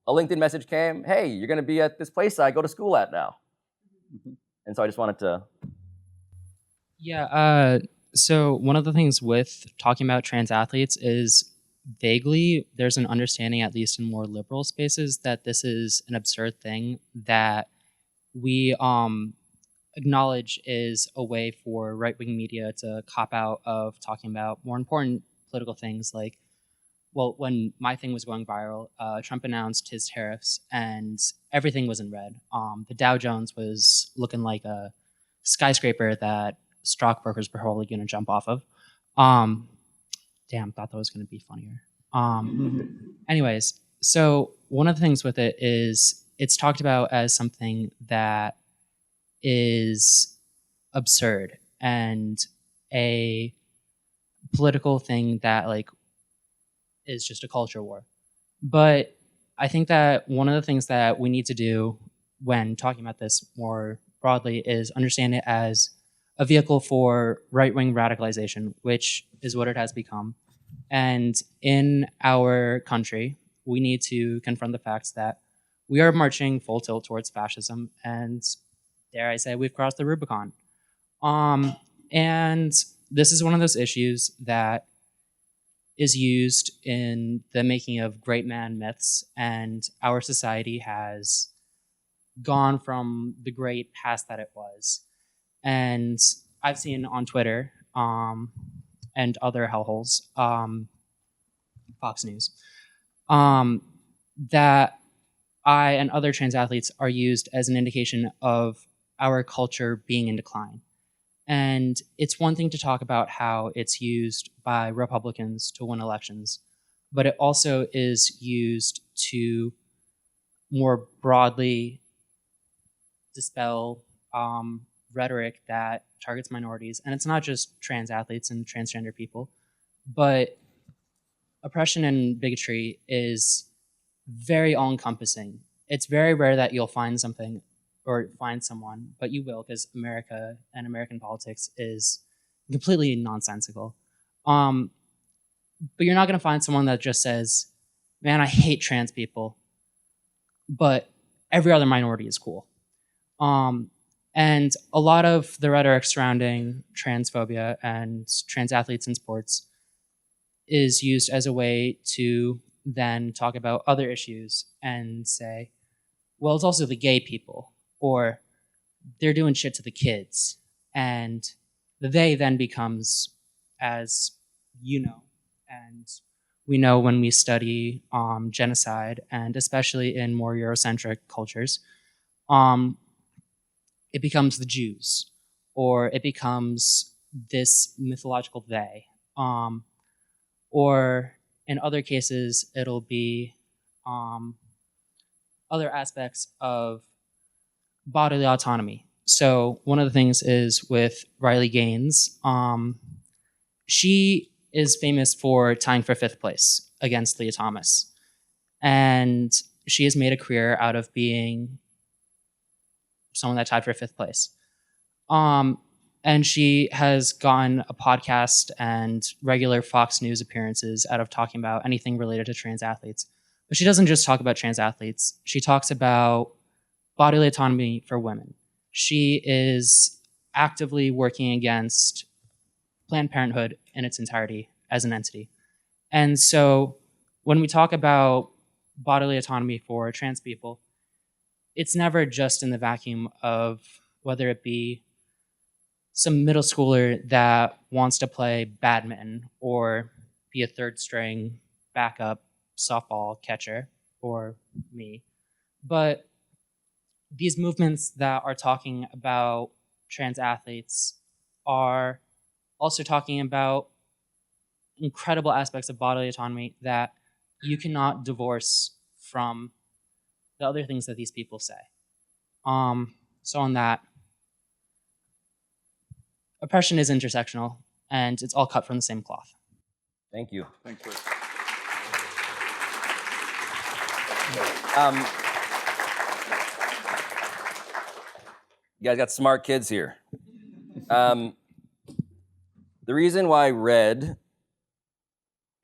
a LinkedIn message came, hey, you're going to be at this place I go to school at now. And so I just wanted to... Yeah, so one of the things with talking about trans athletes is vaguely there's an understanding, at least in more liberal spaces, that this is an absurd thing that we acknowledge is a way for right-wing media to cop out of talking about more important political things like when my thing was going viral, Trump announced his tariffs and everything was in red. The Dow Jones was looking like a skyscraper that stockbrokers were probably going to jump off of. Damn, thought that was going to be funnier. Anyways, so one of the things with it is it's talked about as something that is absurd and a political thing that like is just a culture war. But I think that one of the things that we need to do when talking about this more broadly is understand it as a vehicle for right-wing radicalization, which is what it has become. And in our country, we need to confront the facts that we are marching full tilt towards fascism, and dare I say, we've crossed the Rubicon. And this is one of those issues that is used in the making of great man myths, and our society has gone from the great past that it was. And I've seen on Twitter and other hellholes, Fox News, that I and other trans athletes are used as an indication of our culture being in decline. And it's one thing to talk about how it's used by Republicans to win elections, but it also is used to more broadly dispel rhetoric that targets minorities. And it's not just trans athletes and transgender people, but oppression and bigotry is very all-encompassing. It's very rare that you'll find something or find someone, but you will, because America and American politics is completely nonsensical. But you're not going to find someone that just says, man, I hate trans people, but every other minority is cool. And a lot of the rhetoric surrounding transphobia and trans athletes in sports is used as a way to then talk about other issues and say, well, it's also the gay people, or they're doing shit to the kids. And the they then becomes, as you know, and we know when we study genocide, and especially in more Eurocentric cultures, it becomes the Jews, or it becomes this mythological they. Or in other cases, it'll be other aspects of bodily autonomy. So one of the things is with Riley Gaines. She is famous for tying for 5th place against Leah Thomas. And she has made a career out of being someone that tied for 5th place. And she has gotten a podcast and regular Fox News appearances out of talking about anything related to trans athletes. But she doesn't just talk about trans athletes. She talks about bodily autonomy for women. She is actively working against Planned Parenthood in its entirety as an entity. And so when we talk about bodily autonomy for trans people, it's never just in the vacuum of whether it be some middle schooler that wants to play badminton or be a 3rd string backup softball catcher, or me. But these movements that are talking about trans athletes are also talking about incredible aspects of bodily autonomy that you cannot divorce from the other things that these people say. So on that, oppression is intersectional, and it's all cut from the same cloth. Thank you. Thank you. You guys got smart kids here. The reason why Red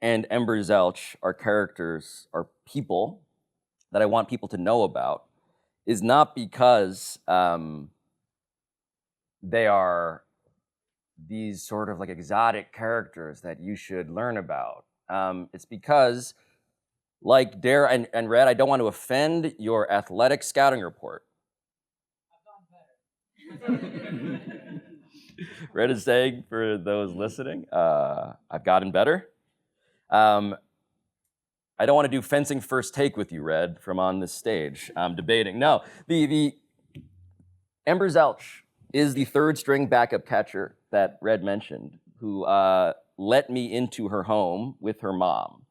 and Ember Zelch are characters, are people that I want people to know about, is not because they are these sort of like exotic characters that you should learn about. It's because, like Dare and Red, I don't want to offend your athletic scouting report. Red is saying, for those listening, I've gotten better. I don't want to do fencing first take with you, Red, from on this stage. I'm debating. No, the Ember Zelch is the third string backup catcher that Red mentioned, who let me into her home with her mom.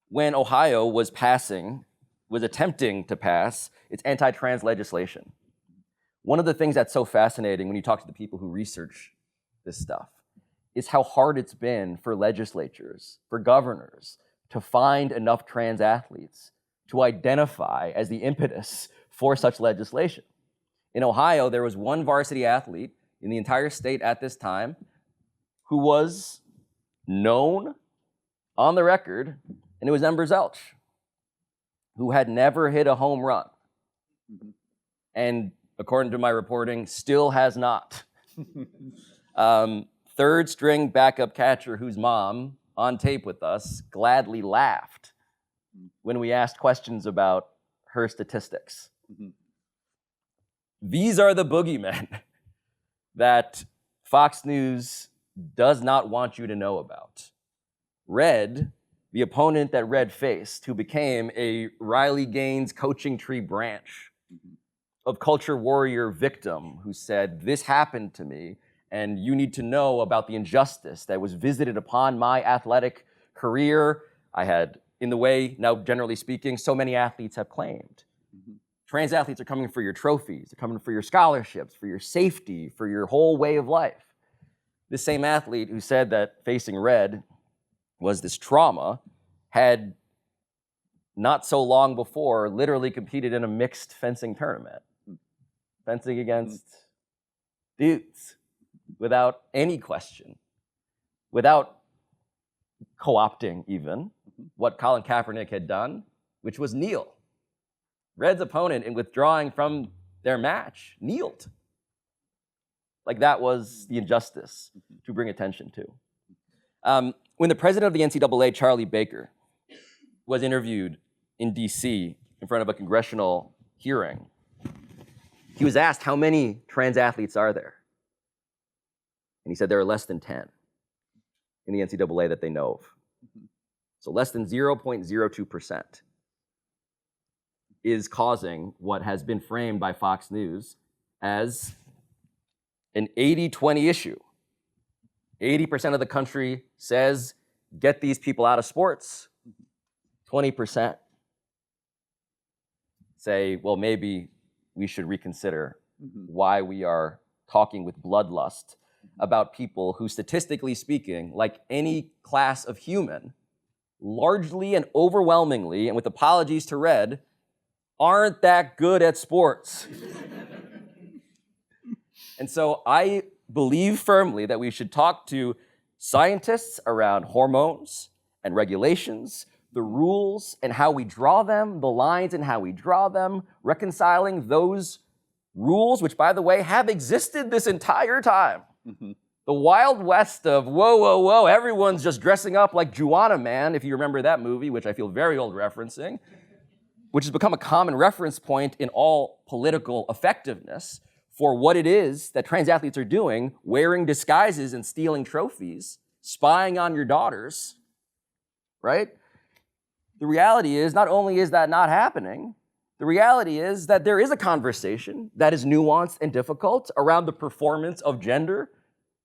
When Ohio was attempting to pass its anti-trans legislation, one of the things that's so fascinating when you talk to the people who research this stuff is how hard it's been for legislatures, for governors, to find enough trans athletes to identify as the impetus for such legislation. In Ohio, there was one varsity athlete in the entire state at this time who was known on the record, and it was Ember Zelch, who had never hit a home run. And according to my reporting, still has not. Third string backup catcher whose mom, on tape with us, gladly laughed when we asked questions about her statistics. These are the boogeymen that Fox News does not want you to know about. Red, the opponent that Red faced, who became a Riley Gaines coaching tree branch of culture warrior victim who said, this happened to me, and you need to know about the injustice that was visited upon my athletic career. I had, in the way, now generally speaking, so many athletes have claimed. Trans athletes are coming for your trophies, they're coming for your scholarships, for your safety, for your whole way of life. This same athlete who said that facing Red was this trauma had not so long before literally competed in a mixed fencing tournament, fencing against dudes without any question, without co-opting even what Colin Kaepernick had done, which was kneel. Red's opponent, in withdrawing from their match, kneeled. Like that was the injustice to bring attention to. When the president of the NCAA, Charlie Baker, was interviewed in DC in front of a congressional hearing, he was asked, how many trans athletes are there? And he said there are less than 10 in the NCAA that they know of. So less than 0.02% is causing what has been framed by Fox News as an 80-20 issue. 80% of the country says, get these people out of sports. 20% say, well, maybe we should reconsider why we are talking with bloodlust about people who, statistically speaking, like any class of human, largely and overwhelmingly, and with apologies to Red, aren't that good at sports. And so I believe firmly that we should talk to scientists around hormones and regulations, the rules and how we draw them, the lines and how we draw them, reconciling those rules, which, by the way, have existed this entire time. The Wild West of whoa, whoa, whoa, everyone's just dressing up like Juana Man, if you remember that movie, which I feel very old referencing, which has become a common reference point in all political effectiveness for what it is that trans athletes are doing, wearing disguises and stealing trophies, spying on your daughters, right? The reality is, not only is that not happening, the reality is that there is a conversation that is nuanced and difficult around the performance of gender,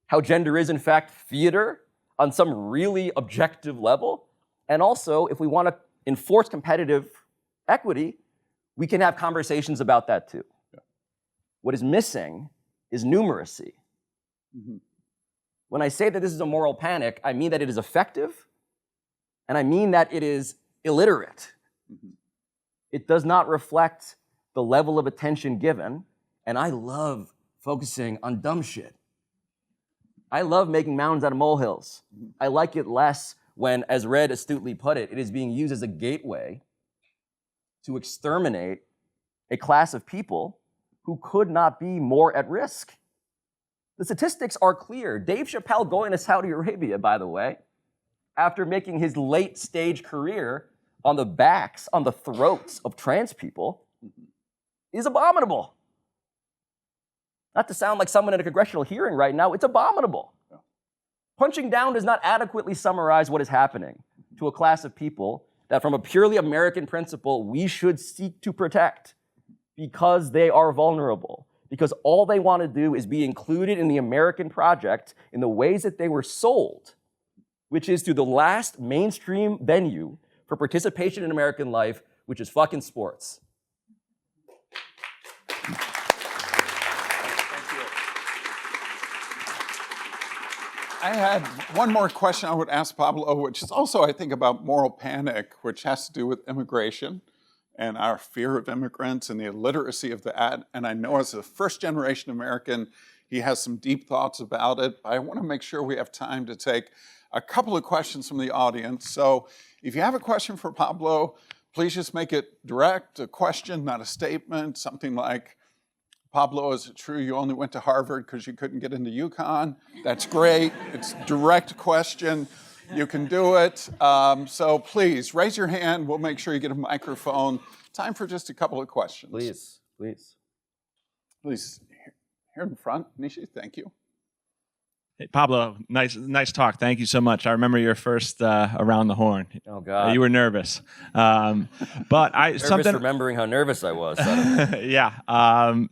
how gender is in fact theater on some really objective level. And also, if we want to enforce competitive equity, we can have conversations about that too. Yeah. What is missing is numeracy. When I say that this is a moral panic, I mean that it is effective, and I mean that it is illiterate. It does not reflect the level of attention given, and I love focusing on dumb shit. I love making mountains out of molehills. I like it less when, as Red astutely put it, it is being used as a gateway to exterminate a class of people who could not be more at risk. The statistics are clear. Dave Chappelle going to Saudi Arabia, by the way, after making his late-stage career on the backs, on the throats of trans people, is abominable. Not to sound like someone in a congressional hearing right now, it's abominable. Punching down does not adequately summarize what is happening to a class of people that from a purely American principle, we should seek to protect because they are vulnerable. Because all they want to do is be included in the American project in the ways that they were sold, which is through the last mainstream venue for participation in American life, which is fucking sports. I had one more question I would ask Pablo, which is also, I think, about moral panic, which has to do with immigration and our fear of immigrants and the illiteracy of that. And I know as a first-generation American, he has some deep thoughts about it. But I want to make sure we have time to take a couple of questions from the audience. So if you have a question for Pablo, please just make it direct, a question, not a statement, something like, Pablo, is it true you only went to Harvard because you couldn't get into UConn? That's great. It's a direct question. You can do it. So please, raise your hand. We'll make sure you get a microphone. Time for just a couple of questions. Please, please. Please, here in front. Nishi, thank you. Hey, Pablo, nice talk. Thank you so much. I remember your first around the horn. Oh God, you were nervous, but remembering how nervous I was. Yeah.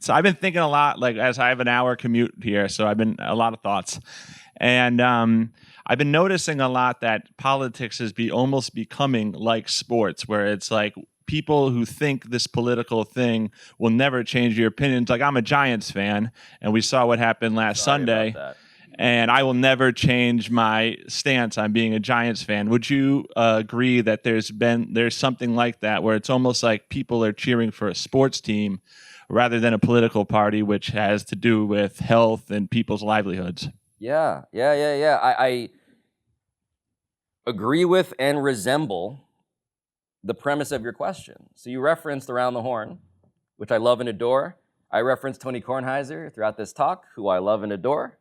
So I've been thinking a lot. Like as I have an hour commute here, so I've been a lot of thoughts, and I've been noticing a lot that politics is almost becoming like sports, where it's like people who think this political thing will never change your opinions. Like I'm a Giants fan, and we saw what happened last Sunday. And I will never change my stance on being a Giants fan. Would you agree that there's something like that, where it's almost like people are cheering for a sports team rather than a political party, which has to do with health and people's livelihoods? Yeah. I agree with and resemble the premise of your question. So you referenced Around the Horn, which I love and adore. I referenced Tony Kornheiser throughout this talk, who I love and adore.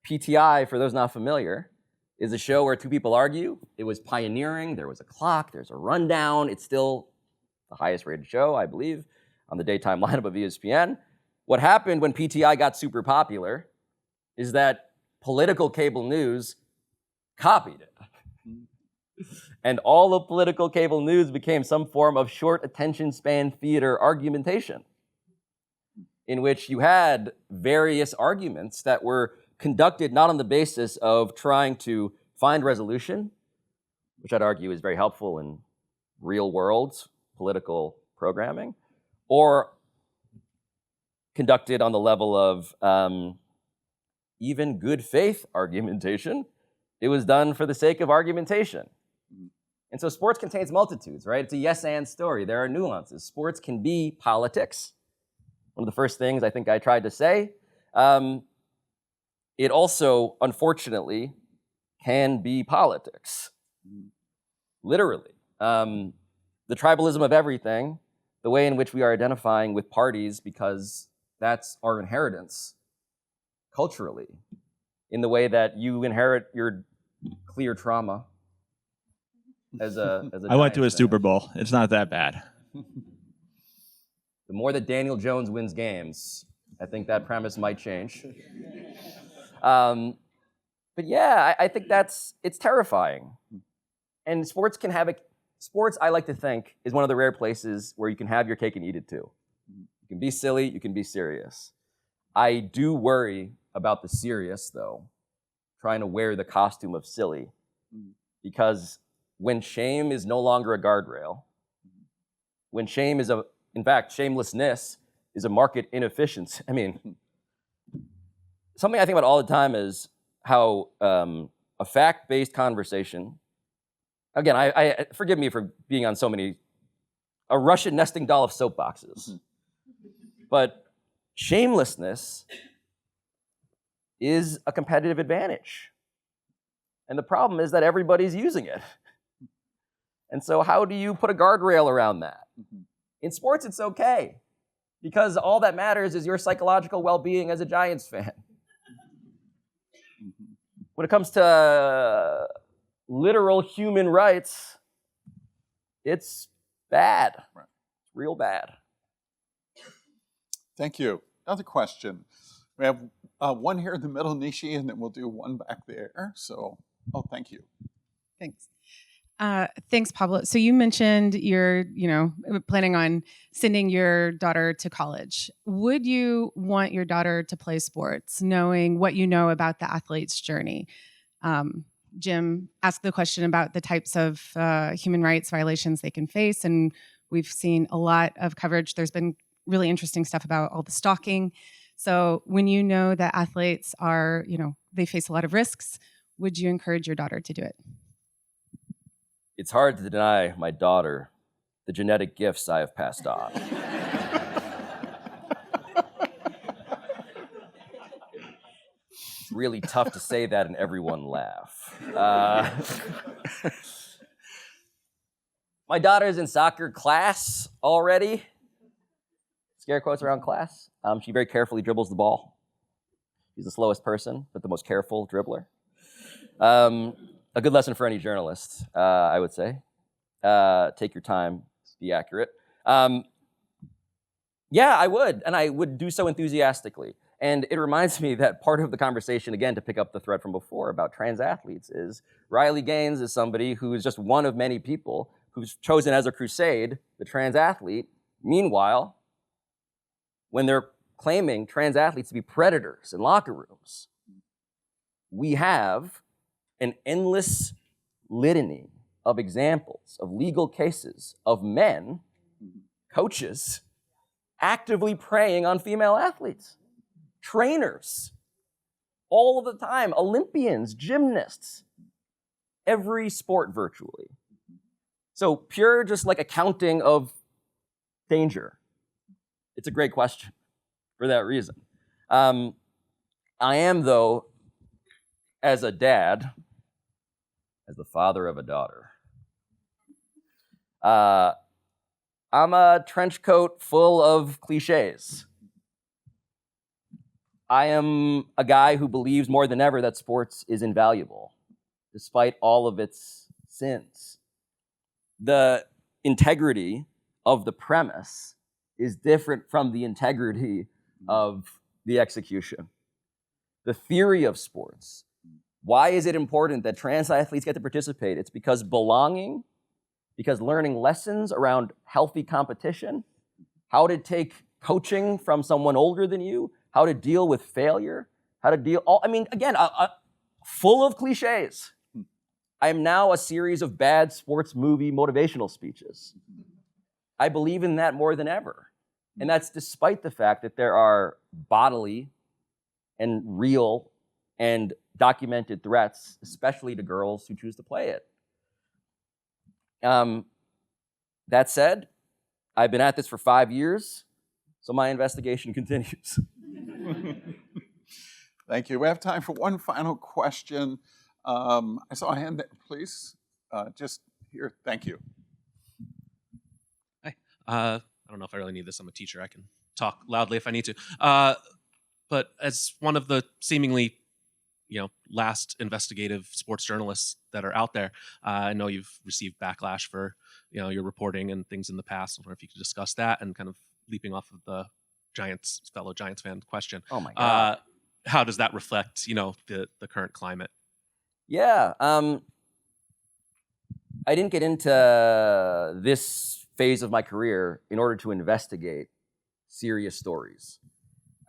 PTI, for those not familiar, is a show where two people argue. It was pioneering. There was a clock. There's a rundown. It's still the highest rated show, I believe, on the daytime lineup of ESPN. What happened when PTI got super popular is that political cable news copied it. And all of political cable news became some form of short attention span theater argumentation, in which you had various arguments that were conducted not on the basis of trying to find resolution, which I'd argue is very helpful in real world political programming, or conducted on the level of even good faith argumentation. It was done for the sake of argumentation. And so sports contains multitudes, right? It's a yes and story. There are nuances. Sports can be politics. One of the first things I think I tried to say. It also, unfortunately, can be politics. Literally. The tribalism of everything, the way in which we are identifying with parties because that's our inheritance culturally, in the way that you inherit your clear trauma as a I went to a Giants fan. Super Bowl. It's not that bad. The more that Daniel Jones wins games, I think that premise might change. But yeah, I think it's terrifying. And sports, I like to think, is one of the rare places where you can have your cake and eat it too. You can be silly, you can be serious. I do worry about the serious, though, trying to wear the costume of silly. Because when shame is no longer a guardrail, when in fact, shamelessness is a market inefficiency. I mean, something I think about all the time is how a fact-based conversation, again, I forgive me for being on a Russian nesting doll of soapboxes, but shamelessness is a competitive advantage. And the problem is that everybody's using it. And so how do you put a guardrail around that? In sports, it's okay, because all that matters is your psychological well-being as a Giants fan. When it comes to literal human rights, it's bad. Right. Real bad. Thank you. Another question. We have one here in the middle, Nishi, and then we'll do one back there. So, thank you. Thanks. Thanks, Pablo. So you mentioned you're, planning on sending your daughter to college. Would you want your daughter to play sports, knowing what you know about the athlete's journey? Jim asked the question about the types of human rights violations they can face, and we've seen a lot of coverage. There's been really interesting stuff about all the stalking. So when you know that athletes are, they face a lot of risks, would you encourage your daughter to do it? It's hard to deny my daughter the genetic gifts I have passed on. It's really tough to say that and everyone laugh. My daughter's in soccer class already. Scare quotes around class. She very carefully dribbles the ball. She's the slowest person, but the most careful dribbler. A good lesson for any journalist, I would say. Take your time, be accurate. Yeah, I would, and I would do so enthusiastically. And it reminds me that part of the conversation, again, to pick up the thread from before about trans athletes, is Riley Gaines is somebody who is just one of many people who's chosen as a crusade, the trans athlete. Meanwhile, when they're claiming trans athletes to be predators in locker rooms, we have an endless litany of examples of legal cases of men, coaches, actively preying on female athletes, trainers, all of the time, Olympians, gymnasts, every sport virtually. So pure just like accounting of danger. It's a great question for that reason. I am, though, as a dad, as the father of a daughter, I'm a trench coat full of cliches. I am a guy who believes more than ever that sports is invaluable, despite all of its sins. The integrity of the premise is different from the integrity of the execution. The theory of sports. Why is it important that trans athletes get to participate? It's because belonging, because learning lessons around healthy competition, how to take coaching from someone older than you, how to deal with failure, how to deal, full of cliches. I am now a series of bad sports movie motivational speeches. I believe in that more than ever. And that's despite the fact that there are bodily and real and documented threats, especially to girls who choose to play it. That said, I've been at this for 5 years, so my investigation continues. Thank you. We have time for one final question. I saw a hand there, please. Just here. Thank you. Hi. I don't know if I really need this. I'm a teacher. I can talk loudly if I need to. But as one of the seemingly, last investigative sports journalists that are out there, I know you've received backlash for, your reporting and things in the past. I wonder if you could discuss that and kind of leaping off of the fellow Giants fan question. Oh my God. How does that reflect, the current climate? Yeah. I didn't get into this phase of my career in order to investigate serious stories.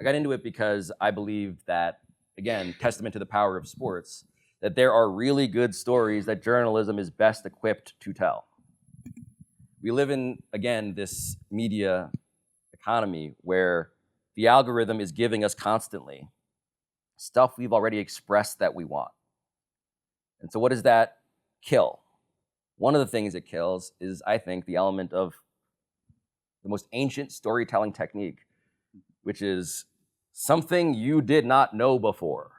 I got into it because I believed that, again, testament to the power of sports, that there are really good stories that journalism is best equipped to tell. We live in, again, this media economy where the algorithm is giving us constantly stuff we've already expressed that we want. And so what does that kill? One of the things it kills is, I think, the element of the most ancient storytelling technique, which is something you did not know before.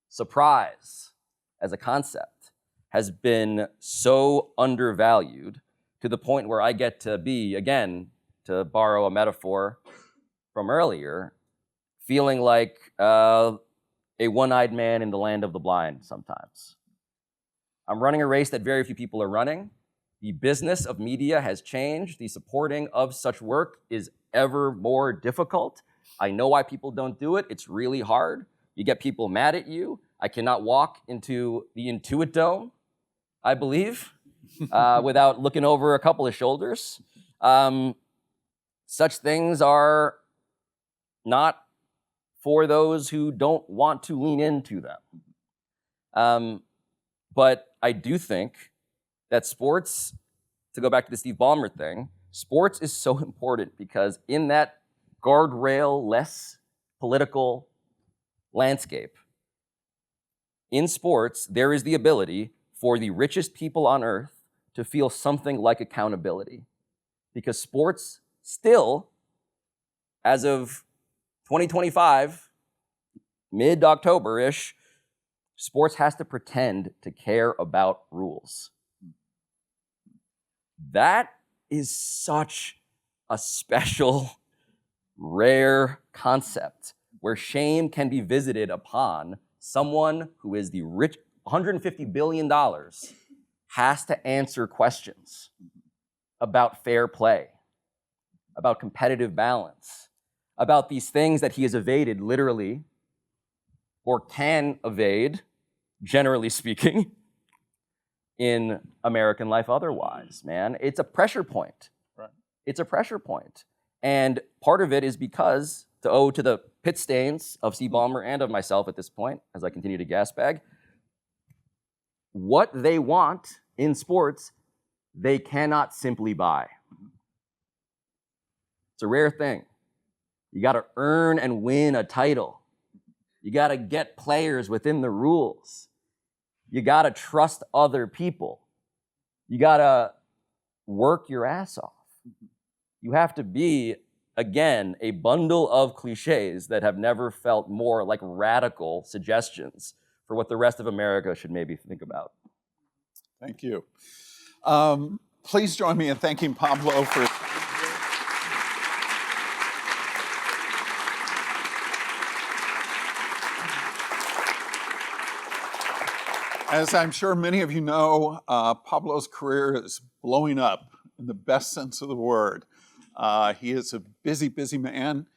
Surprise, as a concept, has been so undervalued to the point where I get to be, again, to borrow a metaphor from earlier, feeling like a one-eyed man in the land of the blind sometimes. I'm running a race that very few people are running. The business of media has changed. The supporting of such work is ever more difficult. I know why people don't do it. It's really hard. You get people mad at you. I cannot walk into the Intuit Dome I believe, without looking over a couple of shoulders. Such things are not for those who don't want to lean into them. But I do think that sports, to go back to the Steve Ballmer thing, sports is so important because in that guardrail-less political landscape, in sports, there is the ability for the richest people on earth to feel something like accountability. Because sports still, as of 2025, mid-October-ish, sports has to pretend to care about rules. That is such a special, rare concept where shame can be visited upon someone who is the rich, $150 billion, has to answer questions about fair play, about competitive balance, about these things that he has evaded literally, or can evade, generally speaking, in American life otherwise, man. It's a pressure point. Right. It's a pressure point. And part of it is because, to owe to the pit stains of Steve Ballmer and of myself at this point, as I continue to gas bag, what they want in sports, they cannot simply buy. It's a rare thing. You got to earn and win a title. You got to get players within the rules. You got to trust other people. You got to work your ass off. You have to be, again, a bundle of cliches that have never felt more like radical suggestions for what the rest of America should maybe think about. Thank you. Please join me in thanking Pablo for... As I'm sure many of you know, Pablo's career is blowing up in the best sense of the word. He is a busy, busy man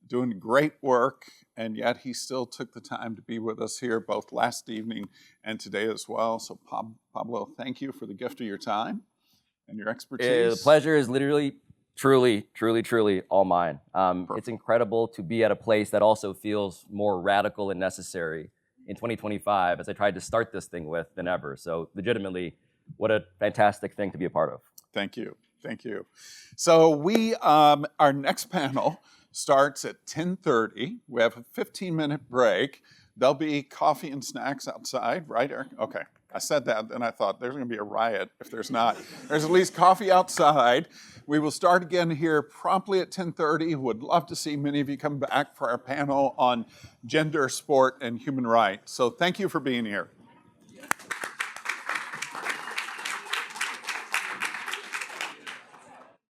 doing great work, and yet he still took the time to be with us here both last evening and today as well. So Pablo, thank you for the gift of your time and your expertise. The pleasure is literally, truly, truly, truly all mine. It's incredible to be at a place that also feels more radical and necessary in 2025, as I tried to start this thing with, than ever. So legitimately, what a fantastic thing to be a part of. Thank you. Thank you. So our next panel starts at 10:30. We have a 15-minute break. There'll be coffee and snacks outside, right, Eric? Okay. I said that, then I thought there's going to be a riot if there's not. There's at least coffee outside. We will start again here promptly at 10:30. Would love to see many of you come back for our panel on gender, sport, and human rights. So thank you for being here.